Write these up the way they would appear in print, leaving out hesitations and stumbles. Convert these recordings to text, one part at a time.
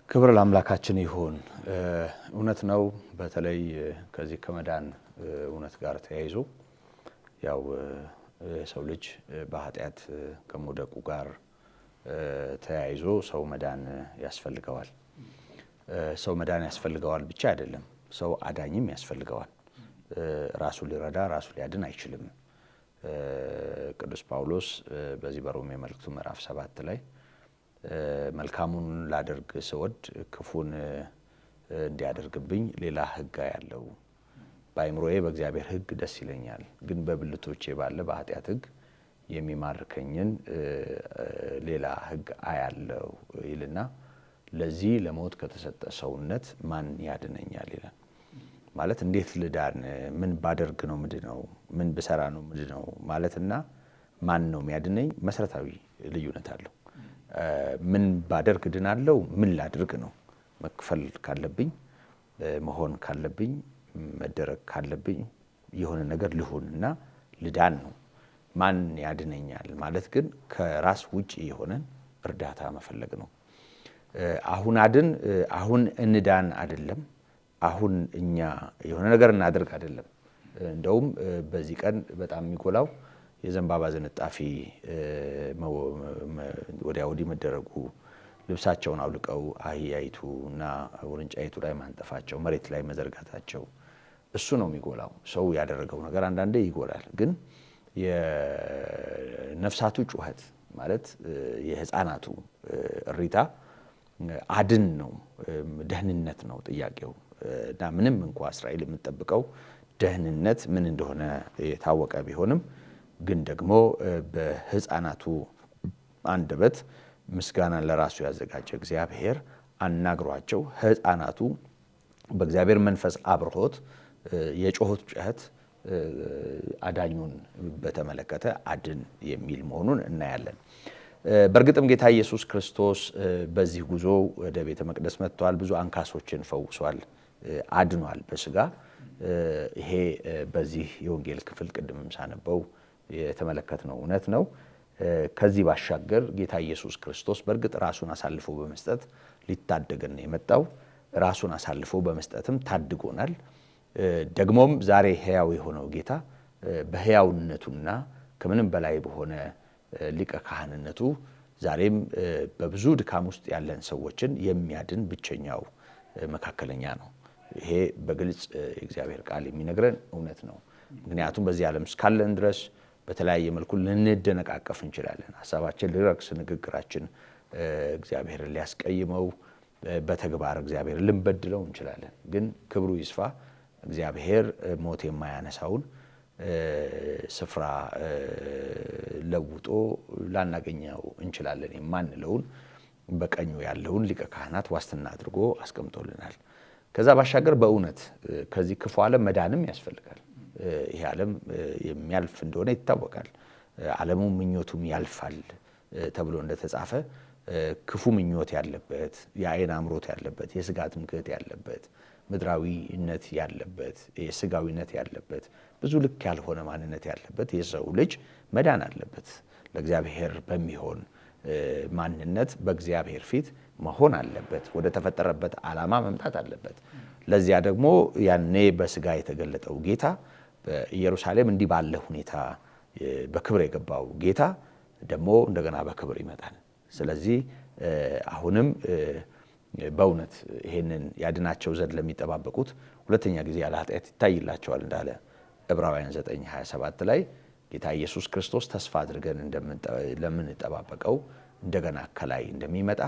ክብር ለአምላካችን ይሁን። እውነት ነው። በተለይ ከዚህ ከመዳን እውነት ጋር ተያይዞ ያው ሰው ልጅ በኃጢአት ከመውደቁ ጋር ተያይዞ ሰው መዳን ያስፈልገዋል። ሰው መዳን ያስፈልገዋል ብቻ አይደለም፣ ሰው አዳኝም ያስፈልገዋል። ራሱ ሊረዳ ራሱ ሊያድን አይችልም። ቅዱስ ጳውሎስ በዚህ በሮሜ መልእክቱ ምዕራፍ 7 ላይ መልካሙን ላደርግ ስወድ ክፉን እንዲያደርግብኝ ሌላ ሕግ ያለው በአእምሮዬ በእግዚአብሔር ሕግ ደስ ይለኛል፣ ግን በብልቶቼ ባለ በኃጢአት ሕግ የሚማርከኝን ሌላ ሕግ አያለው ይልና ለዚህ ለሞት ከተሰጠ ሰውነት ማን ያድነኛል ይላል። ማለት እንዴት ልዳን? ምን ባደርግ ነው ምድነው? ምን ብሰራ ነው ምድነው? ማለትና ማን ነው የሚያድነኝ መሰረታዊ ልዩነት አለው። ምን ባደርግ ድናለው? ምን ላድርግ ነው? መክፈል ካለብኝ፣ መሆን ካለብኝ፣ መደረግ ካለብኝ የሆነ ነገር ልሁንና ልዳን ነው። ማን ያድነኛል ማለት ግን ከራስ ውጪ የሆነ እርዳታ መፈለግ ነው። አሁን እንዳን አይደለም። አሁን እኛ የሆነ ነገር እናደርግ አይደለም። እንደውም በዚህ ቀን በጣም የሚጎላው የዘንባባ ዝንጣፊ ወዲያ ወዲህ መደረጉ፣ ልብሳቸውን አውልቀው አህያይቱ እና ውርንጫይቱ ላይ ማንጠፋቸው፣ መሬት ላይ መዘርጋታቸው እሱ ነው የሚጎላው። ሰው ያደረገው ነገር አንዳንዴ ይጎላል። ግን የነፍሳቱ ጩኸት ማለት የህፃናቱ እሪታ አድን ነው፣ ደህንነት ነው ጥያቄው። እና ምንም እንኳ እስራኤል የምትጠብቀው ደህንነት ምን እንደሆነ የታወቀ ቢሆንም ግን ደግሞ በህፃናቱ አንደበት ምስጋናን ለራሱ ያዘጋጀ እግዚአብሔር አናግሯቸው ህፃናቱ በእግዚአብሔር መንፈስ አብርሆት የጮሁት ጩኸት አዳኙን በተመለከተ አድን የሚል መሆኑን እናያለን። በእርግጥም ጌታ ኢየሱስ ክርስቶስ በዚህ ጉዞ ወደ ቤተ መቅደስ መጥቷል። ብዙ አንካሶችን ፈውሷል፣ አድኗል በስጋ። ይሄ በዚህ የወንጌል ክፍል ቅድምም ሳነበው የተመለከትነው እውነት ነው። ከዚህ ባሻገር ጌታ ኢየሱስ ክርስቶስ በእርግጥ ራሱን አሳልፎ በመስጠት ሊታደገን የመጣው ራሱን አሳልፎ በመስጠትም ታድጎናል። ደግሞም ዛሬ ሕያው የሆነው ጌታ በሕያውነቱና ከምንም በላይ በሆነ ሊቀ ካህንነቱ ዛሬም በብዙ ድካም ውስጥ ያለን ሰዎችን የሚያድን ብቸኛው መካከለኛ ነው። ይሄ በግልጽ የእግዚአብሔር ቃል የሚነግረን እውነት ነው። ምክንያቱም በዚህ ዓለም እስካለን ድረስ በተለያየ መልኩ ልንደነቃቀፍ እንችላለን። ሀሳባችን ሊረክስ፣ ንግግራችን እግዚአብሔርን ሊያስቀይመው፣ በተግባር እግዚአብሔርን ልንበድለው እንችላለን። ግን ክብሩ ይስፋ እግዚአብሔር ሞት የማያነሳውን ስፍራ ለውጦ ላናገኘው እንችላለን የማንለውን በቀኙ ያለውን ሊቀ ካህናት ዋስትና አድርጎ አስቀምጦልናል። ከዛ ባሻገር በእውነት ከዚህ ክፉ ዓለም መዳንም ያስፈልጋል። ይሄ ዓለም የሚያልፍ እንደሆነ ይታወቃል። ዓለሙ ምኞቱም ያልፋል ተብሎ እንደተጻፈ ክፉ ምኞት ያለበት፣ የዓይን አምሮት ያለበት፣ የስጋ ትምክህት ያለበት፣ ምድራዊነት ያለበት፣ የስጋዊነት ያለበት፣ ብዙ ልክ ያልሆነ ማንነት ያለበት የሰው ልጅ መዳን አለበት። ለእግዚአብሔር በሚሆን ማንነት በእግዚአብሔር ፊት መሆን አለበት። ወደ ተፈጠረበት ዓላማ መምጣት አለበት። ለዚያ ደግሞ ያኔ በስጋ የተገለጠው ጌታ በኢየሩሳሌም እንዲህ ባለ ሁኔታ በክብር የገባው ጌታ ደግሞ እንደገና በክብር ይመጣል። ስለዚህ አሁንም በእውነት ይሄንን ያድናቸው ዘንድ ለሚጠባበቁት ሁለተኛ ጊዜ ያለ ኃጢአት ይታይላቸዋል እንዳለ ዕብራውያን 9:27 ላይ ጌታ ኢየሱስ ክርስቶስ ተስፋ አድርገን ለምንጠባበቀው እንደገና ከላይ እንደሚመጣ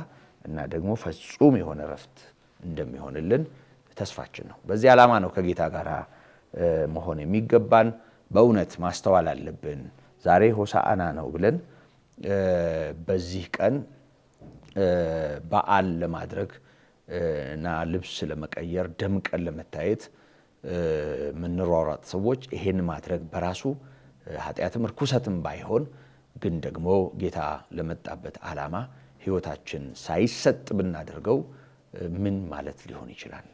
እና ደግሞ ፍጹም የሆነ ረፍት እንደሚሆንልን ተስፋችን ነው። በዚህ ዓላማ ነው ከጌታ ጋር መሆን የሚገባን። በእውነት ማስተዋል አለብን። ዛሬ ሆሳዕና ነው ብለን በዚህ ቀን በዓል ለማድረግ እና ልብስ ለመቀየር ደምቀን ለመታየት ምንሯሯጥ ሰዎች ይሄን ማድረግ በራሱ ኃጢአትም ርኩሰትም ባይሆን ግን ደግሞ ጌታ ለመጣበት ዓላማ ሕይወታችን ሳይሰጥ ብናደርገው ምን ማለት ሊሆን ይችላል?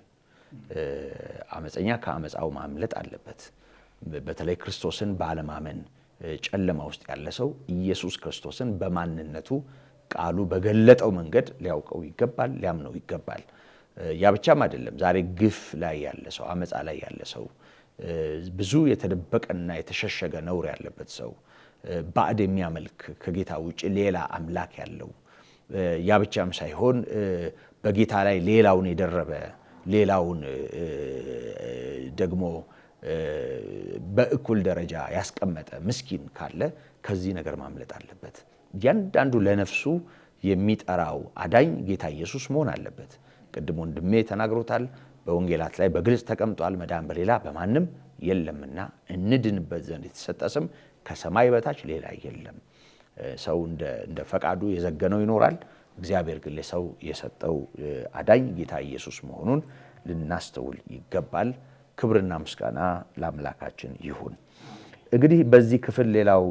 አመፀኛ ከአመፃው ማምለጥ አለበት። በተለይ ክርስቶስን ባለማመን ጨለማ ውስጥ ያለ ሰው ኢየሱስ ክርስቶስን በማንነቱ ቃሉ በገለጠው መንገድ ሊያውቀው ይገባል፣ ሊያምነው ይገባል። ያ ብቻም አይደለም። ዛሬ ግፍ ላይ ያለ ሰው፣ አመፃ ላይ ያለ ሰው፣ ብዙ የተደበቀና የተሸሸገ ነውር ያለበት ሰው፣ ባዕድ የሚያመልክ ከጌታ ውጭ ሌላ አምላክ ያለው፣ ያ ብቻም ሳይሆን በጌታ ላይ ሌላውን የደረበ ሌላውን ደግሞ በእኩል ደረጃ ያስቀመጠ ምስኪን ካለ ከዚህ ነገር ማምለጥ አለበት። እያንዳንዱ ለነፍሱ የሚጠራው አዳኝ ጌታ ኢየሱስ መሆን አለበት። ቅድም ወንድሜ ተናግሮታል። በወንጌላት ላይ በግልጽ ተቀምጧል። መዳን በሌላ በማንም የለምና እንድንበት ዘንድ የተሰጠ ስም ከሰማይ በታች ሌላ የለም። ሰው እንደ ፈቃዱ የዘገነው ይኖራል። እግዚአብሔር ግን ለሰው የሰጠው አዳኝ ጌታ ኢየሱስ መሆኑን ልናስተውል ይገባል። ክብርና ምስጋና ለአምላካችን ይሁን። እንግዲህ በዚህ ክፍል ሌላው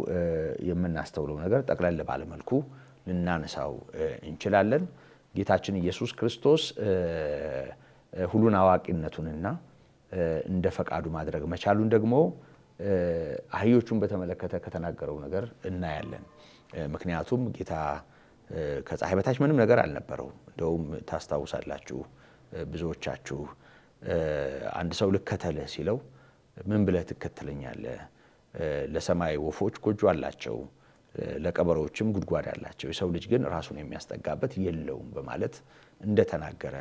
የምናስተውለው ነገር ጠቅለል ባለ መልኩ ልናነሳው እንችላለን። ጌታችን ኢየሱስ ክርስቶስ ሁሉን አዋቂነቱንና እንደ ፈቃዱ ማድረግ መቻሉን ደግሞ አህዮቹን በተመለከተ ከተናገረው ነገር እናያለን። ምክንያቱም ጌታ ከፀሐይ በታች ምንም ነገር አልነበረው። እንደውም ታስታውሳላችሁ ብዙዎቻችሁ አንድ ሰው ልከተልህ ሲለው ምን ብለህ ትከተለኛለህ? ለሰማይ ወፎች ጎጆ አላቸው፣ ለቀበሮዎችም ጉድጓድ አላቸው፣ የሰው ልጅ ግን ራሱን የሚያስጠጋበት የለውም በማለት እንደተናገረ፣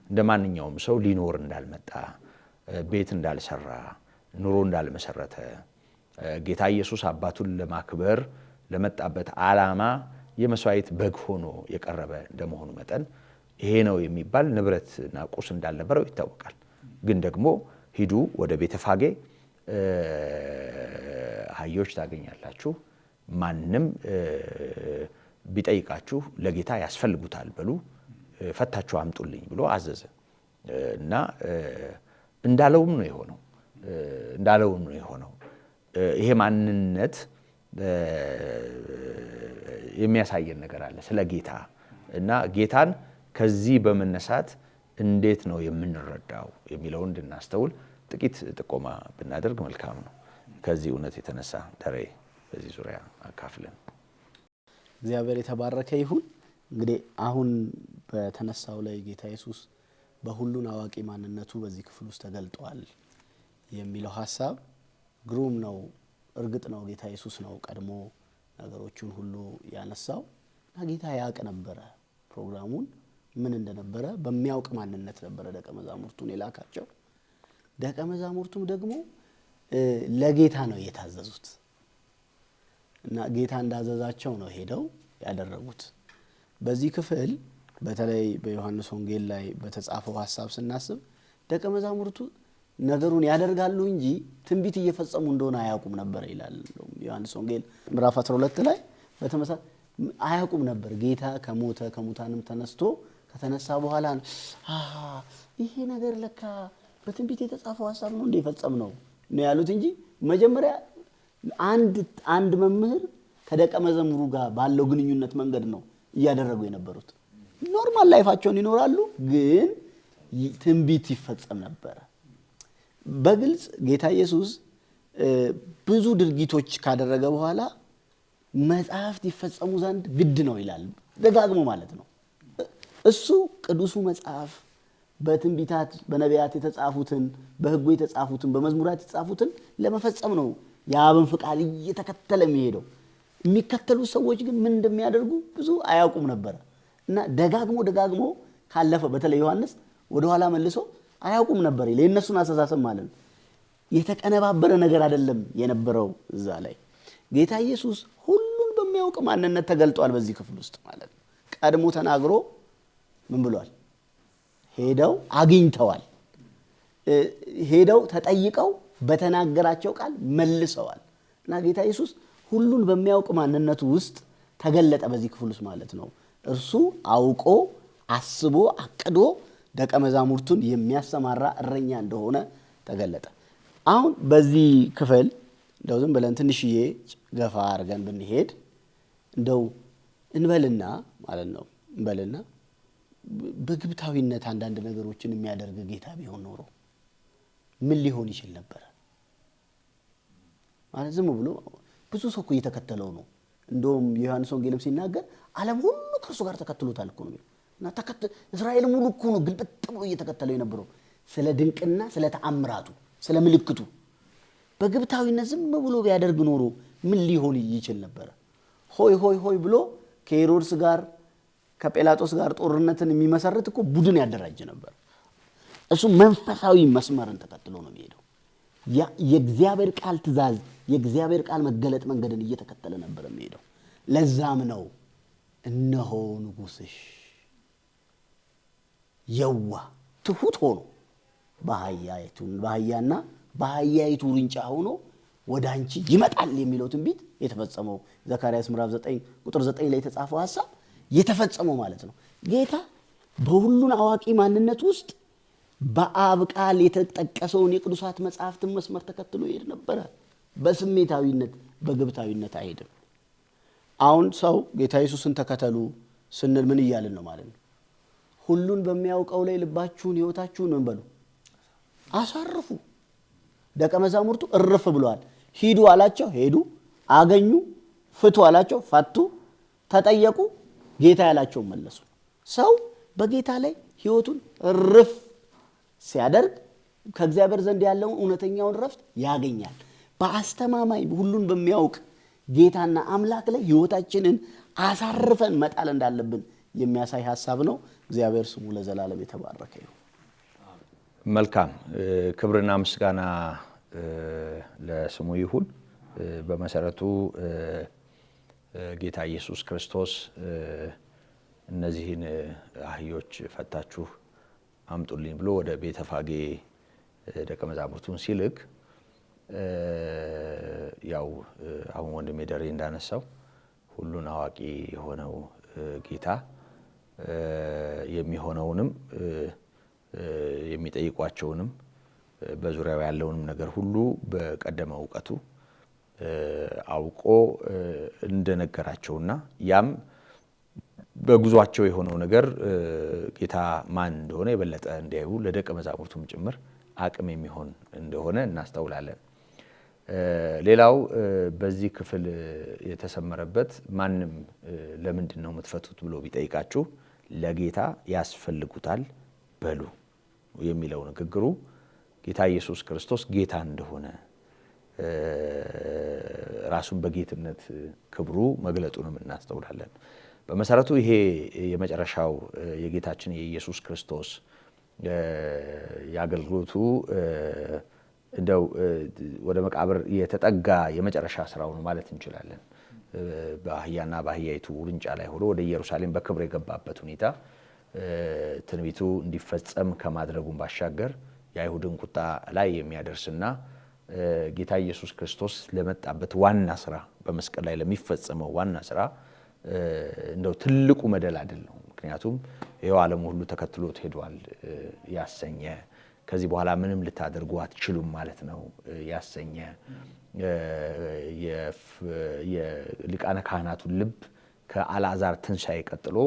እንደ ማንኛውም ሰው ሊኖር እንዳልመጣ፣ ቤት እንዳልሰራ፣ ኑሮ እንዳልመሰረተ፣ ጌታ ኢየሱስ አባቱን ለማክበር ለመጣበት ዓላማ የመስዋዕት በግ ሆኖ የቀረበ እንደመሆኑ መጠን ይሄ ነው የሚባል ንብረትና ቁስ እንዳልነበረው ይታወቃል። ግን ደግሞ ሂዱ ወደ ቤተፋጌ አህዮች ታገኛላችሁ፣ ማንም ቢጠይቃችሁ ለጌታ ያስፈልጉታል በሉ፣ ፈታችሁ አምጡልኝ ብሎ አዘዘ እና እንዳለውም ነው የሆነው። ይሄ ማንነት የሚያሳየን ነገር አለ ስለ ጌታ እና ጌታን ከዚህ በመነሳት እንዴት ነው የምንረዳው የሚለውን እንድናስተውል ጥቂት ጥቆማ ብናደርግ መልካም ነው። ከዚህ እውነት የተነሳ ደሬ በዚህ ዙሪያ አካፍለን። እግዚአብሔር የተባረከ ይሁን። እንግዲህ አሁን በተነሳው ላይ ጌታ ኢየሱስ በሁሉን አዋቂ ማንነቱ በዚህ ክፍል ውስጥ ተገልጧል የሚለው ሐሳብ ግሩም ነው። እርግጥ ነው ጌታ ኢየሱስ ነው ቀድሞ ነገሮችን ሁሉ ያነሳው እና ጌታ ያውቅ ነበረ ፕሮግራሙን ምን እንደነበረ በሚያውቅ ማንነት ነበረ ደቀ መዛሙርቱን የላካቸው። ደቀ መዛሙርቱም ደግሞ ለጌታ ነው የታዘዙት እና ጌታ እንዳዘዛቸው ነው ሄደው ያደረጉት። በዚህ ክፍል በተለይ በዮሐንስ ወንጌል ላይ በተጻፈው ሐሳብ ስናስብ ደቀ መዛሙርቱ ነገሩን ያደርጋሉ እንጂ ትንቢት እየፈጸሙ እንደሆነ አያውቁም ነበር ይላል ዮሐንስ ወንጌል ምዕራፍ 12 ላይ። በተመሳሳይ አያውቁም ነበር ጌታ ከሙታንም ተነስቶ ከተነሳ በኋላ ይሄ ነገር ለካ በትንቢት የተጻፈው ሐሳብ ነው እንደፈጸም ነው ያሉት እንጂ መጀመሪያ አንድ መምህር ከደቀ መዛሙሩ ጋር ባለው ግንኙነት መንገድ ነው እያደረጉ የነበሩት። ኖርማል ላይፋቸውን ይኖራሉ፣ ግን ትንቢት ይፈጸም ነበር። በግልጽ ጌታ ኢየሱስ ብዙ ድርጊቶች ካደረገ በኋላ መጽሐፍት ይፈጸሙ ዘንድ ግድ ነው ይላል ደጋግሞ ማለት ነው። እሱ ቅዱሱ መጽሐፍ በትንቢታት በነቢያት የተጻፉትን በሕጉ የተጻፉትን በመዝሙራት የተጻፉትን ለመፈጸም ነው የአብን ፍቃድ እየተከተለ የሚሄደው። የሚከተሉት ሰዎች ግን ምን እንደሚያደርጉ ብዙ አያውቁም ነበር እና ደጋግሞ ካለፈ በተለይ ዮሐንስ ወደ ኋላ መልሶ አያውቁም ነበር ይላል። የነሱን አስተሳሰብ ማለት ነው። የተቀነባበረ ነገር አይደለም የነበረው እዛ ላይ። ጌታ ኢየሱስ ሁሉን በሚያውቅ ማንነት ተገልጧል በዚህ ክፍል ውስጥ ማለት ነው። ቀድሞ ተናግሮ ምን ብሏል? ሄደው አግኝተዋል። ሄደው ተጠይቀው በተናገራቸው ቃል መልሰዋል እና ጌታ ኢየሱስ ሁሉን በሚያውቅ ማንነቱ ውስጥ ተገለጠ በዚህ ክፍል ውስጥ ማለት ነው። እርሱ አውቆ አስቦ አቅዶ ደቀ መዛሙርቱን የሚያሰማራ እረኛ እንደሆነ ተገለጠ። አሁን በዚህ ክፍል እንደው ዝም ብለን ትንሽዬ ገፋ አድርገን ብንሄድ እንደው እንበልና ማለት ነው እንበልና በግብታዊነት አንዳንድ ነገሮችን የሚያደርግ ጌታ ቢሆን ኖሮ ምን ሊሆን ይችል ነበር? ማለት ዝም ብሎ ብዙ ሰው እየተከተለው ነው እንደውም ዮሐንስ ወንጌልም ሲናገር ዓለም ሁሉ ከእርሱ ጋር ተከትሎታል እኮ ነው እና እስራኤል ሙሉ እኮ ነው ግልብጥ ብሎ እየተከተለው የነበረው ስለ ድንቅና ስለ ተአምራቱ ስለ ምልክቱ። በግብታዊነት ዝም ብሎ ቢያደርግ ኖሮ ምን ሊሆን ይችል ነበር? ሆይ ሆይ ሆይ ብሎ ከሄሮድስ ጋር ከጲላጦስ ጋር ጦርነትን የሚመሰርት እኮ ቡድን ያደራጅ ነበር። እሱ መንፈሳዊ መስመርን ተከትሎ ነው የሚሄደው። የእግዚአብሔር ቃል ትእዛዝ የእግዚአብሔር ቃል መገለጥ መንገድን እየተከተለ ነበር የሚሄደው። ለዛም ነው እነሆ ንጉሥሽ የዋ ትሁት ሆኖ በአህያና በአህያይቱ ውርንጫ ሆኖ ወደ አንቺ ይመጣል የሚለው ትንቢት የተፈጸመው ዘካርያስ ምዕራፍ 9 ቁጥር 9 ላይ የተጻፈው ሐሳብ የተፈጸመው ማለት ነው። ጌታ በሁሉን አዋቂ ማንነት ውስጥ በአብ ቃል የተጠቀሰውን የቅዱሳት መጻሕፍትን መስመር ተከትሎ ይሄድ ነበር። በስሜታዊነት በግብታዊነት አይሄድም። አሁን ሰው ጌታ ኢየሱስን ተከተሉ ስንል ምን እያልን ነው ማለት ነው? ሁሉን በሚያውቀው ላይ ልባችሁን ሕይወታችሁን ምን በሉ አሳርፉ። ደቀ መዛሙርቱ እርፍ ብለዋል። ሂዱ አላቸው፣ ሄዱ። አገኙ፣ ፍቱ አላቸው፣ ፈቱ። ተጠየቁ፣ ጌታ ያላቸው መለሱ። ሰው በጌታ ላይ ሕይወቱን እርፍ ሲያደርግ ከእግዚአብሔር ዘንድ ያለውን እውነተኛውን ረፍት ያገኛል። በአስተማማኝ ሁሉን በሚያውቅ ጌታና አምላክ ላይ ሕይወታችንን አሳርፈን መጣል እንዳለብን የሚያሳይ ሐሳብ ነው። እግዚአብሔር ስሙ ለዘላለም የተባረከ ይሁን። መልካም ክብርና ምስጋና ለስሙ ይሁን። በመሰረቱ ጌታ ኢየሱስ ክርስቶስ እነዚህን አህዮች ፈታችሁ አምጡልኝ ብሎ ወደ ቤተፋጌ ደቀ መዛሙርቱን ሲልክ ያው አሁን ወንድሜ ደሬ እንዳነሳው ሁሉን አዋቂ የሆነው ጌታ የሚሆነውንም የሚጠይቋቸውንም በዙሪያው ያለውንም ነገር ሁሉ በቀደመ እውቀቱ አውቆ እንደነገራቸውና ያም በጉዟቸው የሆነው ነገር ጌታ ማን እንደሆነ የበለጠ እንዲያዩ ለደቀ መዛሙርቱም ጭምር አቅም የሚሆን እንደሆነ እናስተውላለን። ሌላው በዚህ ክፍል የተሰመረበት ማንም ለምንድን ነው የምትፈቱት ብሎ ቢጠይቃችሁ ለጌታ ያስፈልጉታል በሉ የሚለው ንግግሩ ጌታ ኢየሱስ ክርስቶስ ጌታ እንደሆነ ራሱን በጌትነት ክብሩ መግለጡንም እናስተውላለን። በመሰረቱ ይሄ የመጨረሻው የጌታችን የኢየሱስ ክርስቶስ የአገልግሎቱ እንደው ወደ መቃብር የተጠጋ የመጨረሻ ስራው ነው ማለት እንችላለን። በአህያና በአህያይቱ ውርንጫ ላይ ሆኖ ወደ ኢየሩሳሌም በክብር የገባበት ሁኔታ ትንቢቱ እንዲፈጸም ከማድረጉም ባሻገር የአይሁድን ቁጣ ላይ የሚያደርስና ጌታ ኢየሱስ ክርስቶስ ለመጣበት ዋና ስራ በመስቀል ላይ ለሚፈጸመው ዋና ስራ እንደው ትልቁ መደላድል ነው። ምክንያቱም ይሄው ዓለም ሁሉ ተከትሎት ሄዷል ያሰኘ፣ ከዚህ በኋላ ምንም ልታደርጉ አትችሉም ማለት ነው ያሰኘ፣ የሊቃነ ካህናቱን ልብ ከአልዓዛር ትንሣኤ ቀጥሎ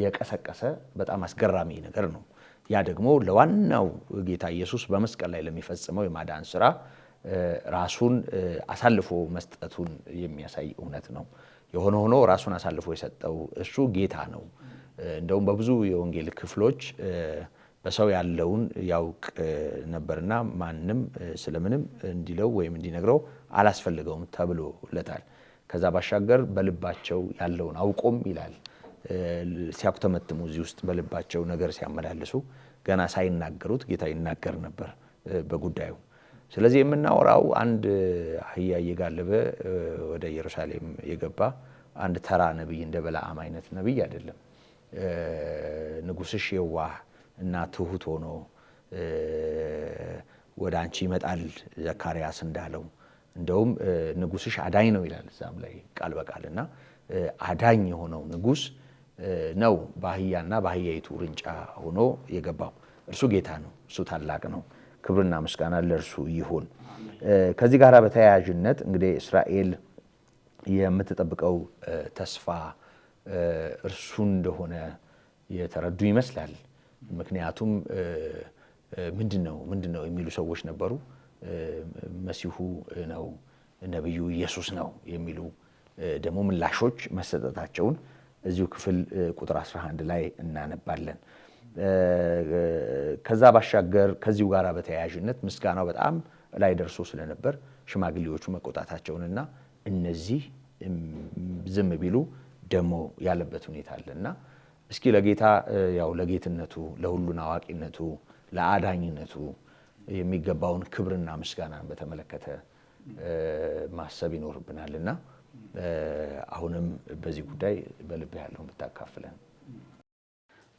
የቀሰቀሰ በጣም አስገራሚ ነገር ነው። ያ ደግሞ ለዋናው ጌታ ኢየሱስ በመስቀል ላይ ለሚፈጽመው የማዳን ስራ ራሱን አሳልፎ መስጠቱን የሚያሳይ እውነት ነው። የሆነ ሆኖ ራሱን አሳልፎ የሰጠው እሱ ጌታ ነው። እንደውም በብዙ የወንጌል ክፍሎች በሰው ያለውን ያውቅ ነበርና ማንም ስለምንም እንዲለው ወይም እንዲነግረው አላስፈልገውም ተብሎለታል። ከዛ ባሻገር በልባቸው ያለውን አውቆም ይላል ሲያኩተመትሙ እዚህ ውስጥ በልባቸው ነገር ሲያመላልሱ ገና ሳይናገሩት ጌታ ይናገር ነበር በጉዳዩ። ስለዚህ የምናወራው አንድ አህያ እየጋለበ ወደ ኢየሩሳሌም የገባ አንድ ተራ ነቢይ እንደ በለዓም አይነት ነቢይ አይደለም። ንጉሥሽ የዋህ እና ትሁት ሆኖ ወደ አንቺ ይመጣል ዘካርያስ እንዳለው፣ እንደውም ንጉሥሽ አዳኝ ነው ይላል እዛም ላይ ቃል በቃልና አዳኝ የሆነው ንጉሥ ነው በአህያና በአህያይቱ ውርንጫ ሆኖ የገባው። እርሱ ጌታ ነው፣ እሱ ታላቅ ነው። ክብርና ምስጋና ለእርሱ ይሁን። ከዚህ ጋር በተያያዥነት እንግዲህ እስራኤል የምትጠብቀው ተስፋ እርሱ እንደሆነ የተረዱ ይመስላል። ምክንያቱም ምንድነው የሚሉ ሰዎች ነበሩ። መሲሁ ነው፣ ነቢዩ ኢየሱስ ነው የሚሉ ደግሞ ምላሾች መሰጠታቸውን እዚሁ ክፍል ቁጥር 11 ላይ እናነባለን። ከዛ ባሻገር ከዚሁ ጋር በተያያዥነት ምስጋናው በጣም ላይ ደርሶ ስለነበር ሽማግሌዎቹ መቆጣታቸውንና እነዚህ ዝም ቢሉ ደግሞ ያለበት ሁኔታ አለና እስኪ ለጌታ ያው ለጌትነቱ፣ ለሁሉን አዋቂነቱ፣ ለአዳኝነቱ የሚገባውን ክብርና ምስጋናን በተመለከተ ማሰብ ይኖርብናልና አሁንም በዚህ ጉዳይ በልብ ያለውን ብታካፍለን።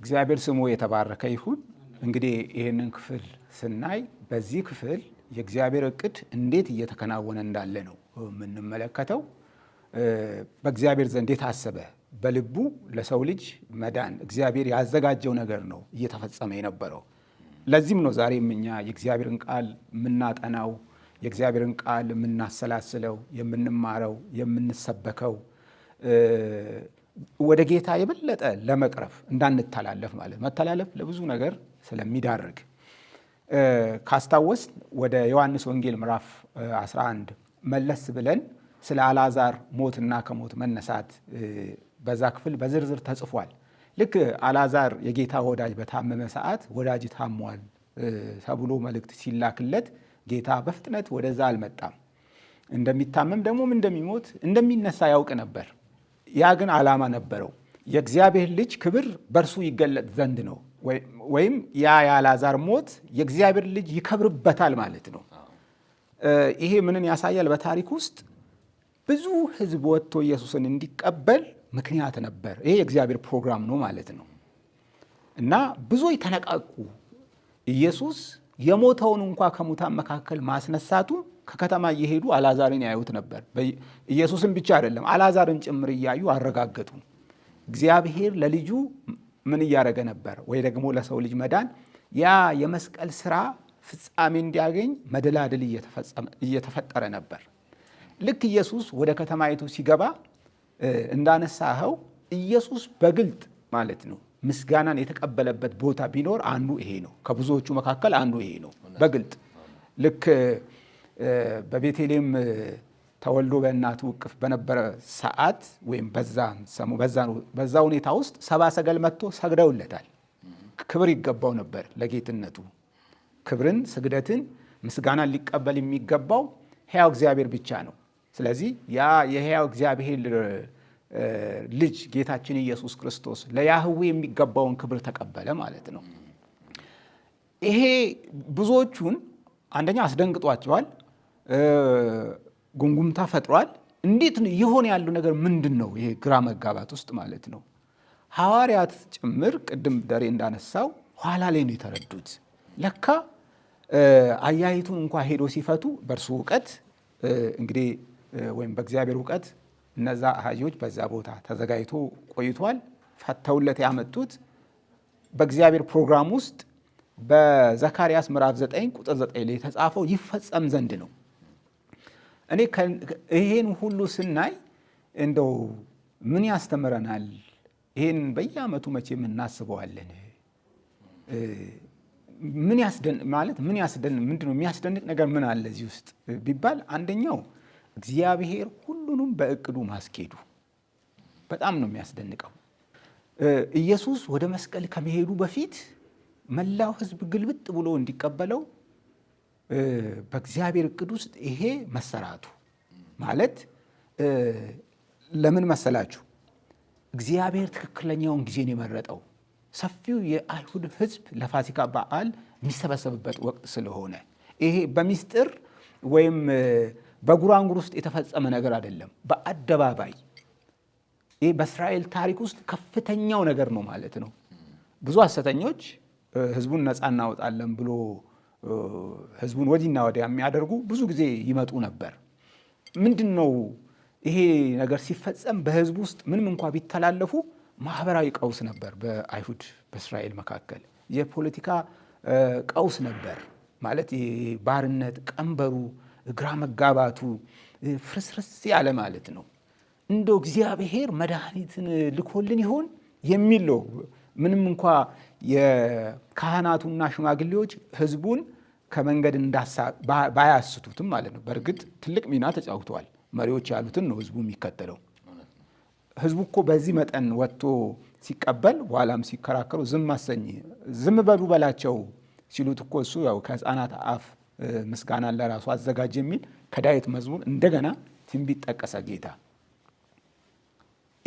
እግዚአብሔር ስሙ የተባረከ ይሁን። እንግዲህ ይህንን ክፍል ስናይ በዚህ ክፍል የእግዚአብሔር እቅድ እንዴት እየተከናወነ እንዳለ ነው የምንመለከተው። በእግዚአብሔር ዘንድ የታሰበ በልቡ ለሰው ልጅ መዳን እግዚአብሔር ያዘጋጀው ነገር ነው እየተፈጸመ የነበረው። ለዚህም ነው ዛሬም እኛ የእግዚአብሔርን ቃል የምናጠናው፣ የእግዚአብሔርን ቃል የምናሰላስለው፣ የምንማረው፣ የምንሰበከው ወደ ጌታ የበለጠ ለመቅረብ እንዳንተላለፍ ማለት መተላለፍ ለብዙ ነገር ስለሚዳርግ ካስታወስ ወደ ዮሐንስ ወንጌል ምዕራፍ 11 መለስ ብለን ስለ አልዓዛር ሞትና ከሞት መነሳት በዛ ክፍል በዝርዝር ተጽፏል። ልክ አልዓዛር የጌታ ወዳጅ በታመመ ሰዓት ወዳጅ ታሟል ተብሎ መልእክት ሲላክለት ጌታ በፍጥነት ወደዛ አልመጣም። እንደሚታመም ደግሞም እንደሚሞት እንደሚነሳ ያውቅ ነበር። ያ ግን ዓላማ ነበረው። የእግዚአብሔር ልጅ ክብር በእርሱ ይገለጥ ዘንድ ነው። ወይም ያ የአልዓዛር ሞት የእግዚአብሔር ልጅ ይከብርበታል ማለት ነው። ይሄ ምንን ያሳያል? በታሪክ ውስጥ ብዙ ሕዝብ ወጥቶ ኢየሱስን እንዲቀበል ምክንያት ነበር። ይሄ የእግዚአብሔር ፕሮግራም ነው ማለት ነው። እና ብዙዎች ተነቃቁ። ኢየሱስ የሞተውን እንኳ ከሙታን መካከል ማስነሳቱ ከከተማ እየሄዱ አልዓዛርን ያዩት ነበር። ኢየሱስን ብቻ አይደለም አልዓዛርን ጭምር እያዩ አረጋገጡ። እግዚአብሔር ለልጁ ምን እያደረገ ነበር? ወይ ደግሞ ለሰው ልጅ መዳን ያ የመስቀል ስራ ፍጻሜ እንዲያገኝ መደላድል እየተፈጠረ ነበር። ልክ ኢየሱስ ወደ ከተማይቱ ሲገባ እንዳነሳኸው ኢየሱስ በግልጥ ማለት ነው ምስጋናን የተቀበለበት ቦታ ቢኖር አንዱ ይሄ ነው። ከብዙዎቹ መካከል አንዱ ይሄ ነው። በግልጥ ልክ በቤተልሔም ተወልዶ በእናቱ እቅፍ በነበረ ሰዓት ወይም በዛ ሁኔታ ውስጥ ሰብአ ሰገል መጥቶ ሰግደውለታል። ክብር ይገባው ነበር ለጌትነቱ። ክብርን፣ ስግደትን፣ ምስጋናን ሊቀበል የሚገባው ሕያው እግዚአብሔር ብቻ ነው። ስለዚህ ያ የሕያው እግዚአብሔር ልጅ ጌታችን ኢየሱስ ክርስቶስ ለያህዌ የሚገባውን ክብር ተቀበለ ማለት ነው። ይሄ ብዙዎቹን አንደኛ አስደንግጧቸዋል፣ ጉምጉምታ ፈጥሯል። እንዴት ነው ይሆን ያለው ነገር ምንድን ነው? ይሄ ግራ መጋባት ውስጥ ማለት ነው። ሐዋርያት ጭምር ቅድም ደሬ እንዳነሳው ኋላ ላይ ነው የተረዱት። ለካ አያይቱን እንኳ ሄዶ ሲፈቱ በእርሱ እውቀት እንግዲህ ወይም በእግዚአብሔር እውቀት እነዛ አሃጂዎች በዛ ቦታ ተዘጋጅቶ ቆይቷል። ፈተውለት ያመጡት በእግዚአብሔር ፕሮግራም ውስጥ በዘካርያስ ምዕራፍ 9 ቁጥር 9 ላይ የተጻፈው ይፈጸም ዘንድ ነው። እኔ ይሄን ሁሉ ስናይ እንደው ምን ያስተምረናል? ይሄን በየዓመቱ መቼም እናስበዋለን። ምንድነው የሚያስደንቅ ነገር ምን አለ እዚህ ውስጥ ቢባል አንደኛው እግዚአብሔር ሁሉንም በእቅዱ ማስኬዱ በጣም ነው የሚያስደንቀው። ኢየሱስ ወደ መስቀል ከመሄዱ በፊት መላው ሕዝብ ግልብጥ ብሎ እንዲቀበለው በእግዚአብሔር እቅድ ውስጥ ይሄ መሰራቱ ማለት ለምን መሰላችሁ? እግዚአብሔር ትክክለኛውን ጊዜን የመረጠው ሰፊው የአይሁድ ሕዝብ ለፋሲካ በዓል የሚሰበሰብበት ወቅት ስለሆነ ይሄ በሚስጥር ወይም በጉራንጉር ውስጥ የተፈጸመ ነገር አይደለም። በአደባባይ ይሄ በእስራኤል ታሪክ ውስጥ ከፍተኛው ነገር ነው ማለት ነው። ብዙ ሐሰተኞች ሕዝቡን ነፃ እናወጣለን ብሎ ሕዝቡን ወዲና ወዲያ የሚያደርጉ ብዙ ጊዜ ይመጡ ነበር። ምንድን ነው ይሄ ነገር ሲፈጸም በሕዝቡ ውስጥ ምንም እንኳ ቢተላለፉ ማህበራዊ ቀውስ ነበር። በአይሁድ በእስራኤል መካከል የፖለቲካ ቀውስ ነበር ማለት ባርነት፣ ቀንበሩ፣ ግራ መጋባቱ ፍርስርስ ያለ ማለት ነው። እንደው እግዚአብሔር መድኃኒትን ልኮልን ይሆን የሚል ነው። ምንም እንኳ የካህናቱና ሽማግሌዎች ህዝቡን ከመንገድ ባያስቱትም ማለት ነው። በእርግጥ ትልቅ ሚና ተጫውተዋል። መሪዎች ያሉትን ነው ህዝቡ የሚከተለው። ህዝቡ እኮ በዚህ መጠን ወጥቶ ሲቀበል በኋላም ሲከራከሩ ዝም በሉ በላቸው ሲሉት እኮ እሱ ያው ከህፃናት አፍ ምስጋናን ለራሱ አዘጋጅ የሚል ከዳዊት መዝሙር እንደገና ትንቢት ጠቀሰ ጌታ።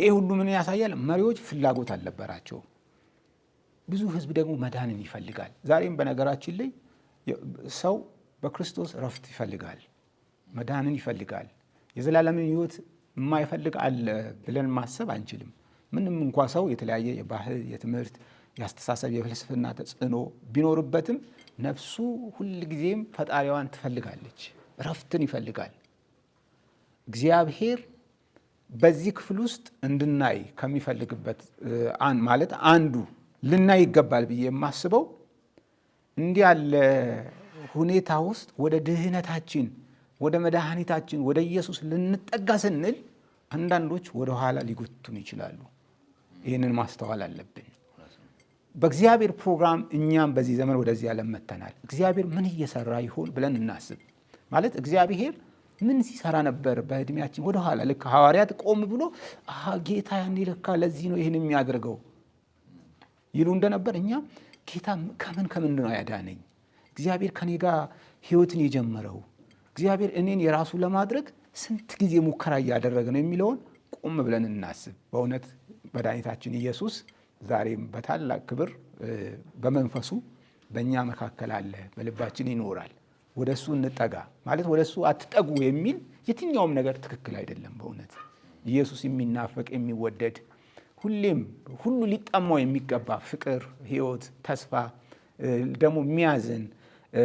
ይህ ሁሉ ምን ያሳያል? መሪዎች ፍላጎት አልነበራቸው። ብዙ ህዝብ ደግሞ መዳንን ይፈልጋል። ዛሬም በነገራችን ላይ ሰው በክርስቶስ ረፍት ይፈልጋል፣ መዳንን ይፈልጋል። የዘላለምን ህይወት የማይፈልግ አለ ብለን ማሰብ አንችልም። ምንም እንኳ ሰው የተለያየ የባህል፣ የትምህርት፣ የአስተሳሰብ፣ የፍልስፍና ተጽዕኖ ቢኖርበትም ነፍሱ ሁልጊዜም ፈጣሪዋን ትፈልጋለች፣ ረፍትን ይፈልጋል። እግዚአብሔር በዚህ ክፍል ውስጥ እንድናይ ከሚፈልግበት ማለት አንዱ ልናይ ይገባል ብዬ የማስበው እንዲህ ያለ ሁኔታ ውስጥ ወደ ድህነታችን፣ ወደ መድኃኒታችን፣ ወደ ኢየሱስ ልንጠጋ ስንል አንዳንዶች ወደ ኋላ ሊጎቱን ይችላሉ። ይህንን ማስተዋል አለብን። በእግዚአብሔር ፕሮግራም እኛም በዚህ ዘመን ወደዚህ ዓለም መጥተናል። እግዚአብሔር ምን እየሰራ ይሆን ብለን እናስብ። ማለት እግዚአብሔር ምን ሲሰራ ነበር በእድሜያችን ወደ ኋላ? ልክ ሐዋርያት ቆም ብሎ ጌታ ያኔ ለካ ለዚህ ነው ይህን የሚያደርገው ይሉ እንደነበር እኛም ጌታ ከምንድን ነው ያዳነኝ? እግዚአብሔር ከኔ ጋር ህይወትን የጀመረው እግዚአብሔር እኔን የራሱ ለማድረግ ስንት ጊዜ ሙከራ እያደረገ ነው የሚለውን ቆም ብለን እናስብ። በእውነት መድኃኒታችን ኢየሱስ ዛሬም በታላቅ ክብር በመንፈሱ በእኛ መካከል አለ፣ በልባችን ይኖራል። ወደ እሱ እንጠጋ ማለት ወደ እሱ አትጠጉ የሚል የትኛውም ነገር ትክክል አይደለም። በእውነት ኢየሱስ የሚናፈቅ የሚወደድ ሁሌም ሁሉ ሊጠማው የሚገባ ፍቅር፣ ህይወት፣ ተስፋ ደግሞ የሚያዝን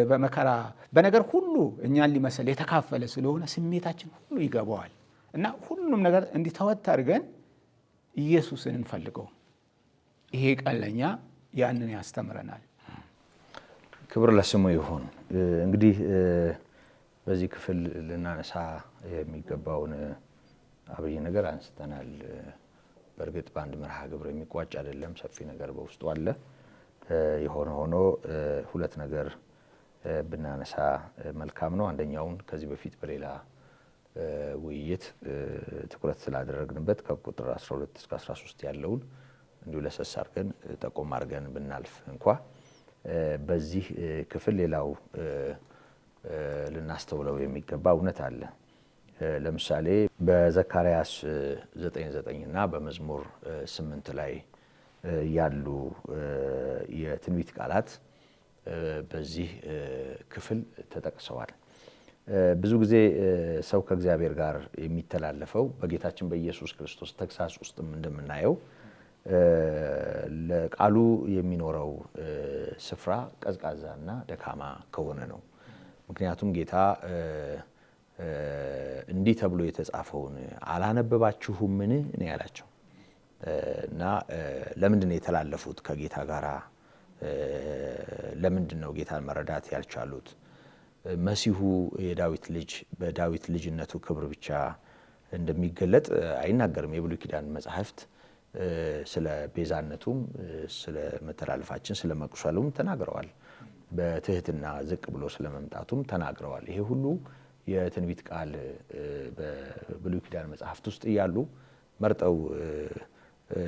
በመከራ በነገር ሁሉ እኛን ሊመስል የተካፈለ ስለሆነ ስሜታችን ሁሉ ይገባዋል እና ሁሉንም ነገር እንዲተወት አድርገን ኢየሱስን እንፈልገው። ይሄ ቀን ለእኛ ያንን ያስተምረናል። ክብር ለስሙ ይሁን። እንግዲህ በዚህ ክፍል ልናነሳ የሚገባውን አብይ ነገር አንስተናል። በእርግጥ በአንድ መርሃ ግብር የሚቋጭ አይደለም፣ ሰፊ ነገር በውስጡ አለ። የሆነ ሆኖ ሁለት ነገር ብናነሳ መልካም ነው። አንደኛውን ከዚህ በፊት በሌላ ውይይት ትኩረት ስላደረግንበት ከቁጥር 12 እስከ 13 ያለውን እንዲሁ ለሰስ አድርገን ጠቆም አድርገን ብናልፍ እንኳ በዚህ ክፍል ሌላው ልናስተውለው የሚገባ እውነት አለ። ለምሳሌ በዘካርያስ 9:9 እና በመዝሙር 8 ላይ ያሉ የትንቢት ቃላት በዚህ ክፍል ተጠቅሰዋል። ብዙ ብዙ ጊዜ ሰው ከእግዚአብሔር ጋር የሚተላለፈው በጌታችን በኢየሱስ ክርስቶስ ተግሳጽ ውስጥም እንደምናየው ለቃሉ የሚኖረው ስፍራ ቀዝቃዛና ደካማ ከሆነ ነው። ምክንያቱም ጌታ እንዲህ ተብሎ የተጻፈውን አላነበባችሁምን ነው ያላቸው እና ለምንድን ነው የተላለፉት ከጌታ ጋር? ለምንድን ነው ጌታን መረዳት ያልቻሉት? መሲሁ የዳዊት ልጅ በዳዊት ልጅነቱ ክብር ብቻ እንደሚገለጥ አይናገርም። የብሉይ ኪዳን መጻሕፍት ስለ ቤዛነቱም ስለ መተላለፋችን ስለ መቁሰሉም ተናግረዋል። በትህትና ዝቅ ብሎ ስለ መምጣቱም ተናግረዋል። ይሄ ሁሉ የትንቢት ቃል በብሉይ ኪዳን መጻሕፍት ውስጥ እያሉ መርጠው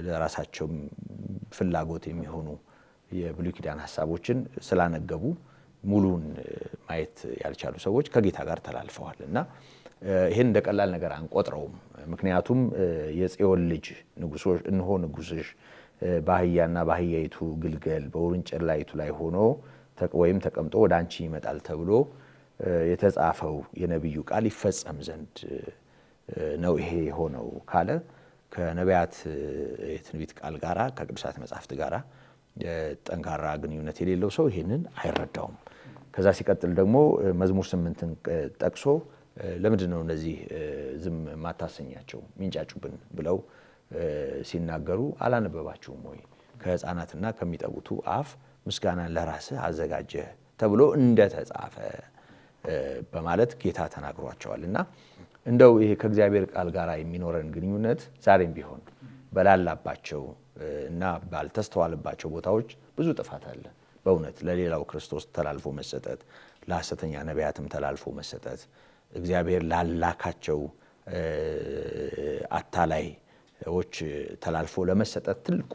ለራሳቸው ፍላጎት የሚሆኑ የብሉይ ኪዳን ሐሳቦችን ስላነገቡ ሙሉን ማየት ያልቻሉ ሰዎች ከጌታ ጋር ተላልፈዋል እና ይሄን እንደ ቀላል ነገር አንቆጥረውም። ምክንያቱም የጽዮን ልጅ ንጉሶች እነሆ ንጉስሽ በአህያና በአህያይቱ ግልገል በውርንጭላይቱ ላይ ሆኖ ወይም ተቀምጦ ወደ አንቺ ይመጣል ተብሎ የተጻፈው የነቢዩ ቃል ይፈጸም ዘንድ ነው ይሄ የሆነው ካለ ከነቢያት የትንቢት ቃል ጋራ ከቅዱሳት መጻሕፍት ጋራ ጠንካራ ግንኙነት የሌለው ሰው ይሄንን አይረዳውም። ከዛ ሲቀጥል ደግሞ መዝሙር 8ን ጠቅሶ ለምንድን ነው እነዚህ ዝም ማታሰኛቸው ሚንጫጩብን ብለው ሲናገሩ አላነበባችሁም ወይ? ከሕፃናትና ከሚጠቡቱ አፍ ምስጋናን ለራስህ አዘጋጀህ ተብሎ እንደተጻፈ በማለት ጌታ ተናግሯቸዋል። እና እንደው ይሄ ከእግዚአብሔር ቃል ጋር የሚኖረን ግንኙነት ዛሬም ቢሆን በላላባቸው እና ባልተስተዋለባቸው ቦታዎች ብዙ ጥፋት አለ። በእውነት ለሌላው ክርስቶስ ተላልፎ መሰጠት፣ ለሐሰተኛ ነቢያትም ተላልፎ መሰጠት፣ እግዚአብሔር ላላካቸው አታላይ ለሰዎች ተላልፎ ለመሰጠት ትልቁ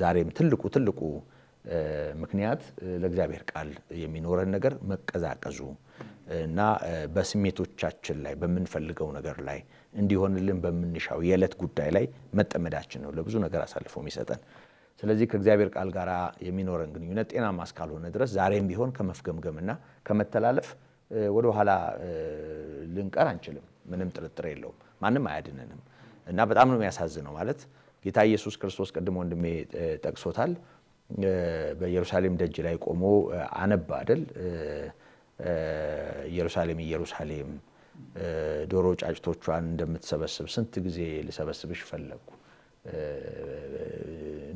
ዛሬም ትልቁ ምክንያት ለእግዚአብሔር ቃል የሚኖረን ነገር መቀዛቀዙ እና በስሜቶቻችን ላይ በምንፈልገው ነገር ላይ እንዲሆንልን በምንሻው የዕለት ጉዳይ ላይ መጠመዳችን ነው ለብዙ ነገር አሳልፎ የሚሰጠን። ስለዚህ ከእግዚአብሔር ቃል ጋር የሚኖረን ግንኙነት ጤናማ እስካልሆነ ድረስ ዛሬም ቢሆን ከመፍገምገምና ከመተላለፍ ወደ ኋላ ልንቀር አንችልም። ምንም ጥርጥር የለውም። ማንም አያድነንም እና በጣም ነው የሚያሳዝነው። ማለት ጌታ ኢየሱስ ክርስቶስ ቀድሞ ወንድሜ ጠቅሶታል። በኢየሩሳሌም ደጅ ላይ ቆሞ አነባ አይደል? ኢየሩሳሌም ኢየሩሳሌም ዶሮ ጫጭቶቿን እንደምትሰበስብ ስንት ጊዜ ልሰበስብሽ ፈለግኩ፣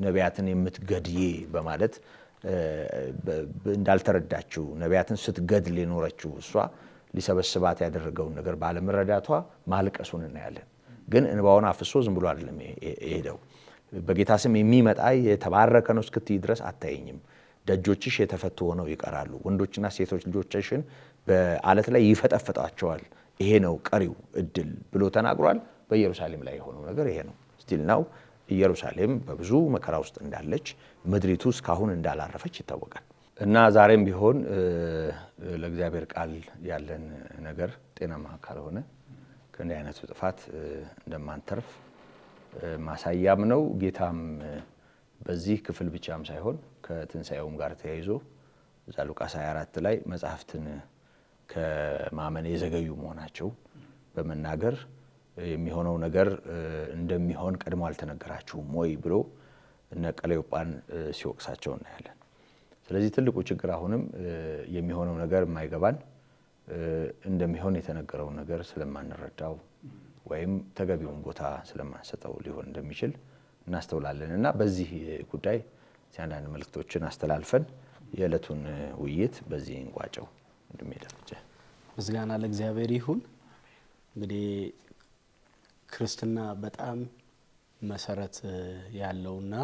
ነቢያትን የምትገድዬ በማለት እንዳልተረዳችው ነቢያትን ስትገድል የኖረችው እሷ ሊሰበስባት ያደረገውን ነገር ባለመረዳቷ ማልቀሱን እናያለን። ግን እንባውን አፍሶ ዝም ብሎ አይደለም የሄደው። በጌታ ስም የሚመጣ የተባረከ ነው እስክትይ ድረስ አታየኝም፣ ደጆችሽ የተፈቱ ሆነው ይቀራሉ፣ ወንዶችና ሴቶች ልጆችሽን በአለት ላይ ይፈጠፍጣቸዋል፣ ይሄ ነው ቀሪው እድል ብሎ ተናግሯል። በኢየሩሳሌም ላይ የሆነው ነገር ይሄ ነው። ስቲል ናው ኢየሩሳሌም በብዙ መከራ ውስጥ እንዳለች፣ ምድሪቱ እስካሁን እንዳላረፈች ይታወቃል። እና ዛሬም ቢሆን ለእግዚአብሔር ቃል ያለን ነገር ጤናማ ካልሆነ ከእንዲህ አይነቱ ጥፋት እንደማንተርፍ ማሳያም ነው። ጌታም በዚህ ክፍል ብቻም ሳይሆን ከትንሣኤውም ጋር ተያይዞ እዛ ሉቃስ 24 ላይ መጽሐፍትን ከማመን የዘገዩ መሆናቸው በመናገር የሚሆነው ነገር እንደሚሆን ቀድሞ አልተነገራችሁም ወይ ብሎ እነ ቀለዮጳን ሲወቅሳቸው እናያለን። ስለዚህ ትልቁ ችግር አሁንም የሚሆነው ነገር የማይገባን እንደሚሆን የተነገረው ነገር ስለማንረዳው ወይም ተገቢውን ቦታ ስለማንሰጠው ሊሆን እንደሚችል እናስተውላለን እና በዚህ ጉዳይ አንዳንድ መልእክቶችን አስተላልፈን የዕለቱን ውይይት በዚህ እንቋጨው። እንደሚደረጀ ምስጋና ለእግዚአብሔር ይሁን። እንግዲህ ክርስትና በጣም መሰረት ያለውና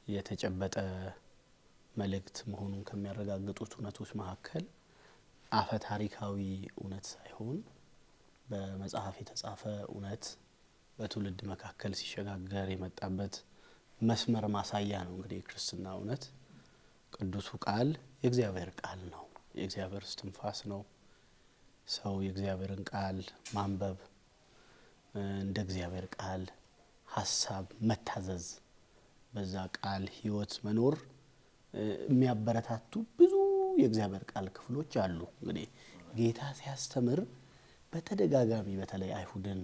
የተጨበጠ መልእክት መሆኑን ከሚያረጋግጡት እውነቶች መካከል አፈ ታሪካዊ እውነት ሳይሆን በመጽሐፍ የተጻፈ እውነት በትውልድ መካከል ሲሸጋገር የመጣበት መስመር ማሳያ ነው። እንግዲህ ክርስትና እውነት ቅዱሱ ቃል የእግዚአብሔር ቃል ነው፣ የእግዚአብሔር እስትንፋስ ነው። ሰው የእግዚአብሔርን ቃል ማንበብ፣ እንደ እግዚአብሔር ቃል ሐሳብ መታዘዝ፣ በዛ ቃል ሕይወት መኖር የሚያበረታቱ ብዙ የእግዚአብሔር ቃል ክፍሎች አሉ። እንግዲህ ጌታ ሲያስተምር በተደጋጋሚ በተለይ አይሁድን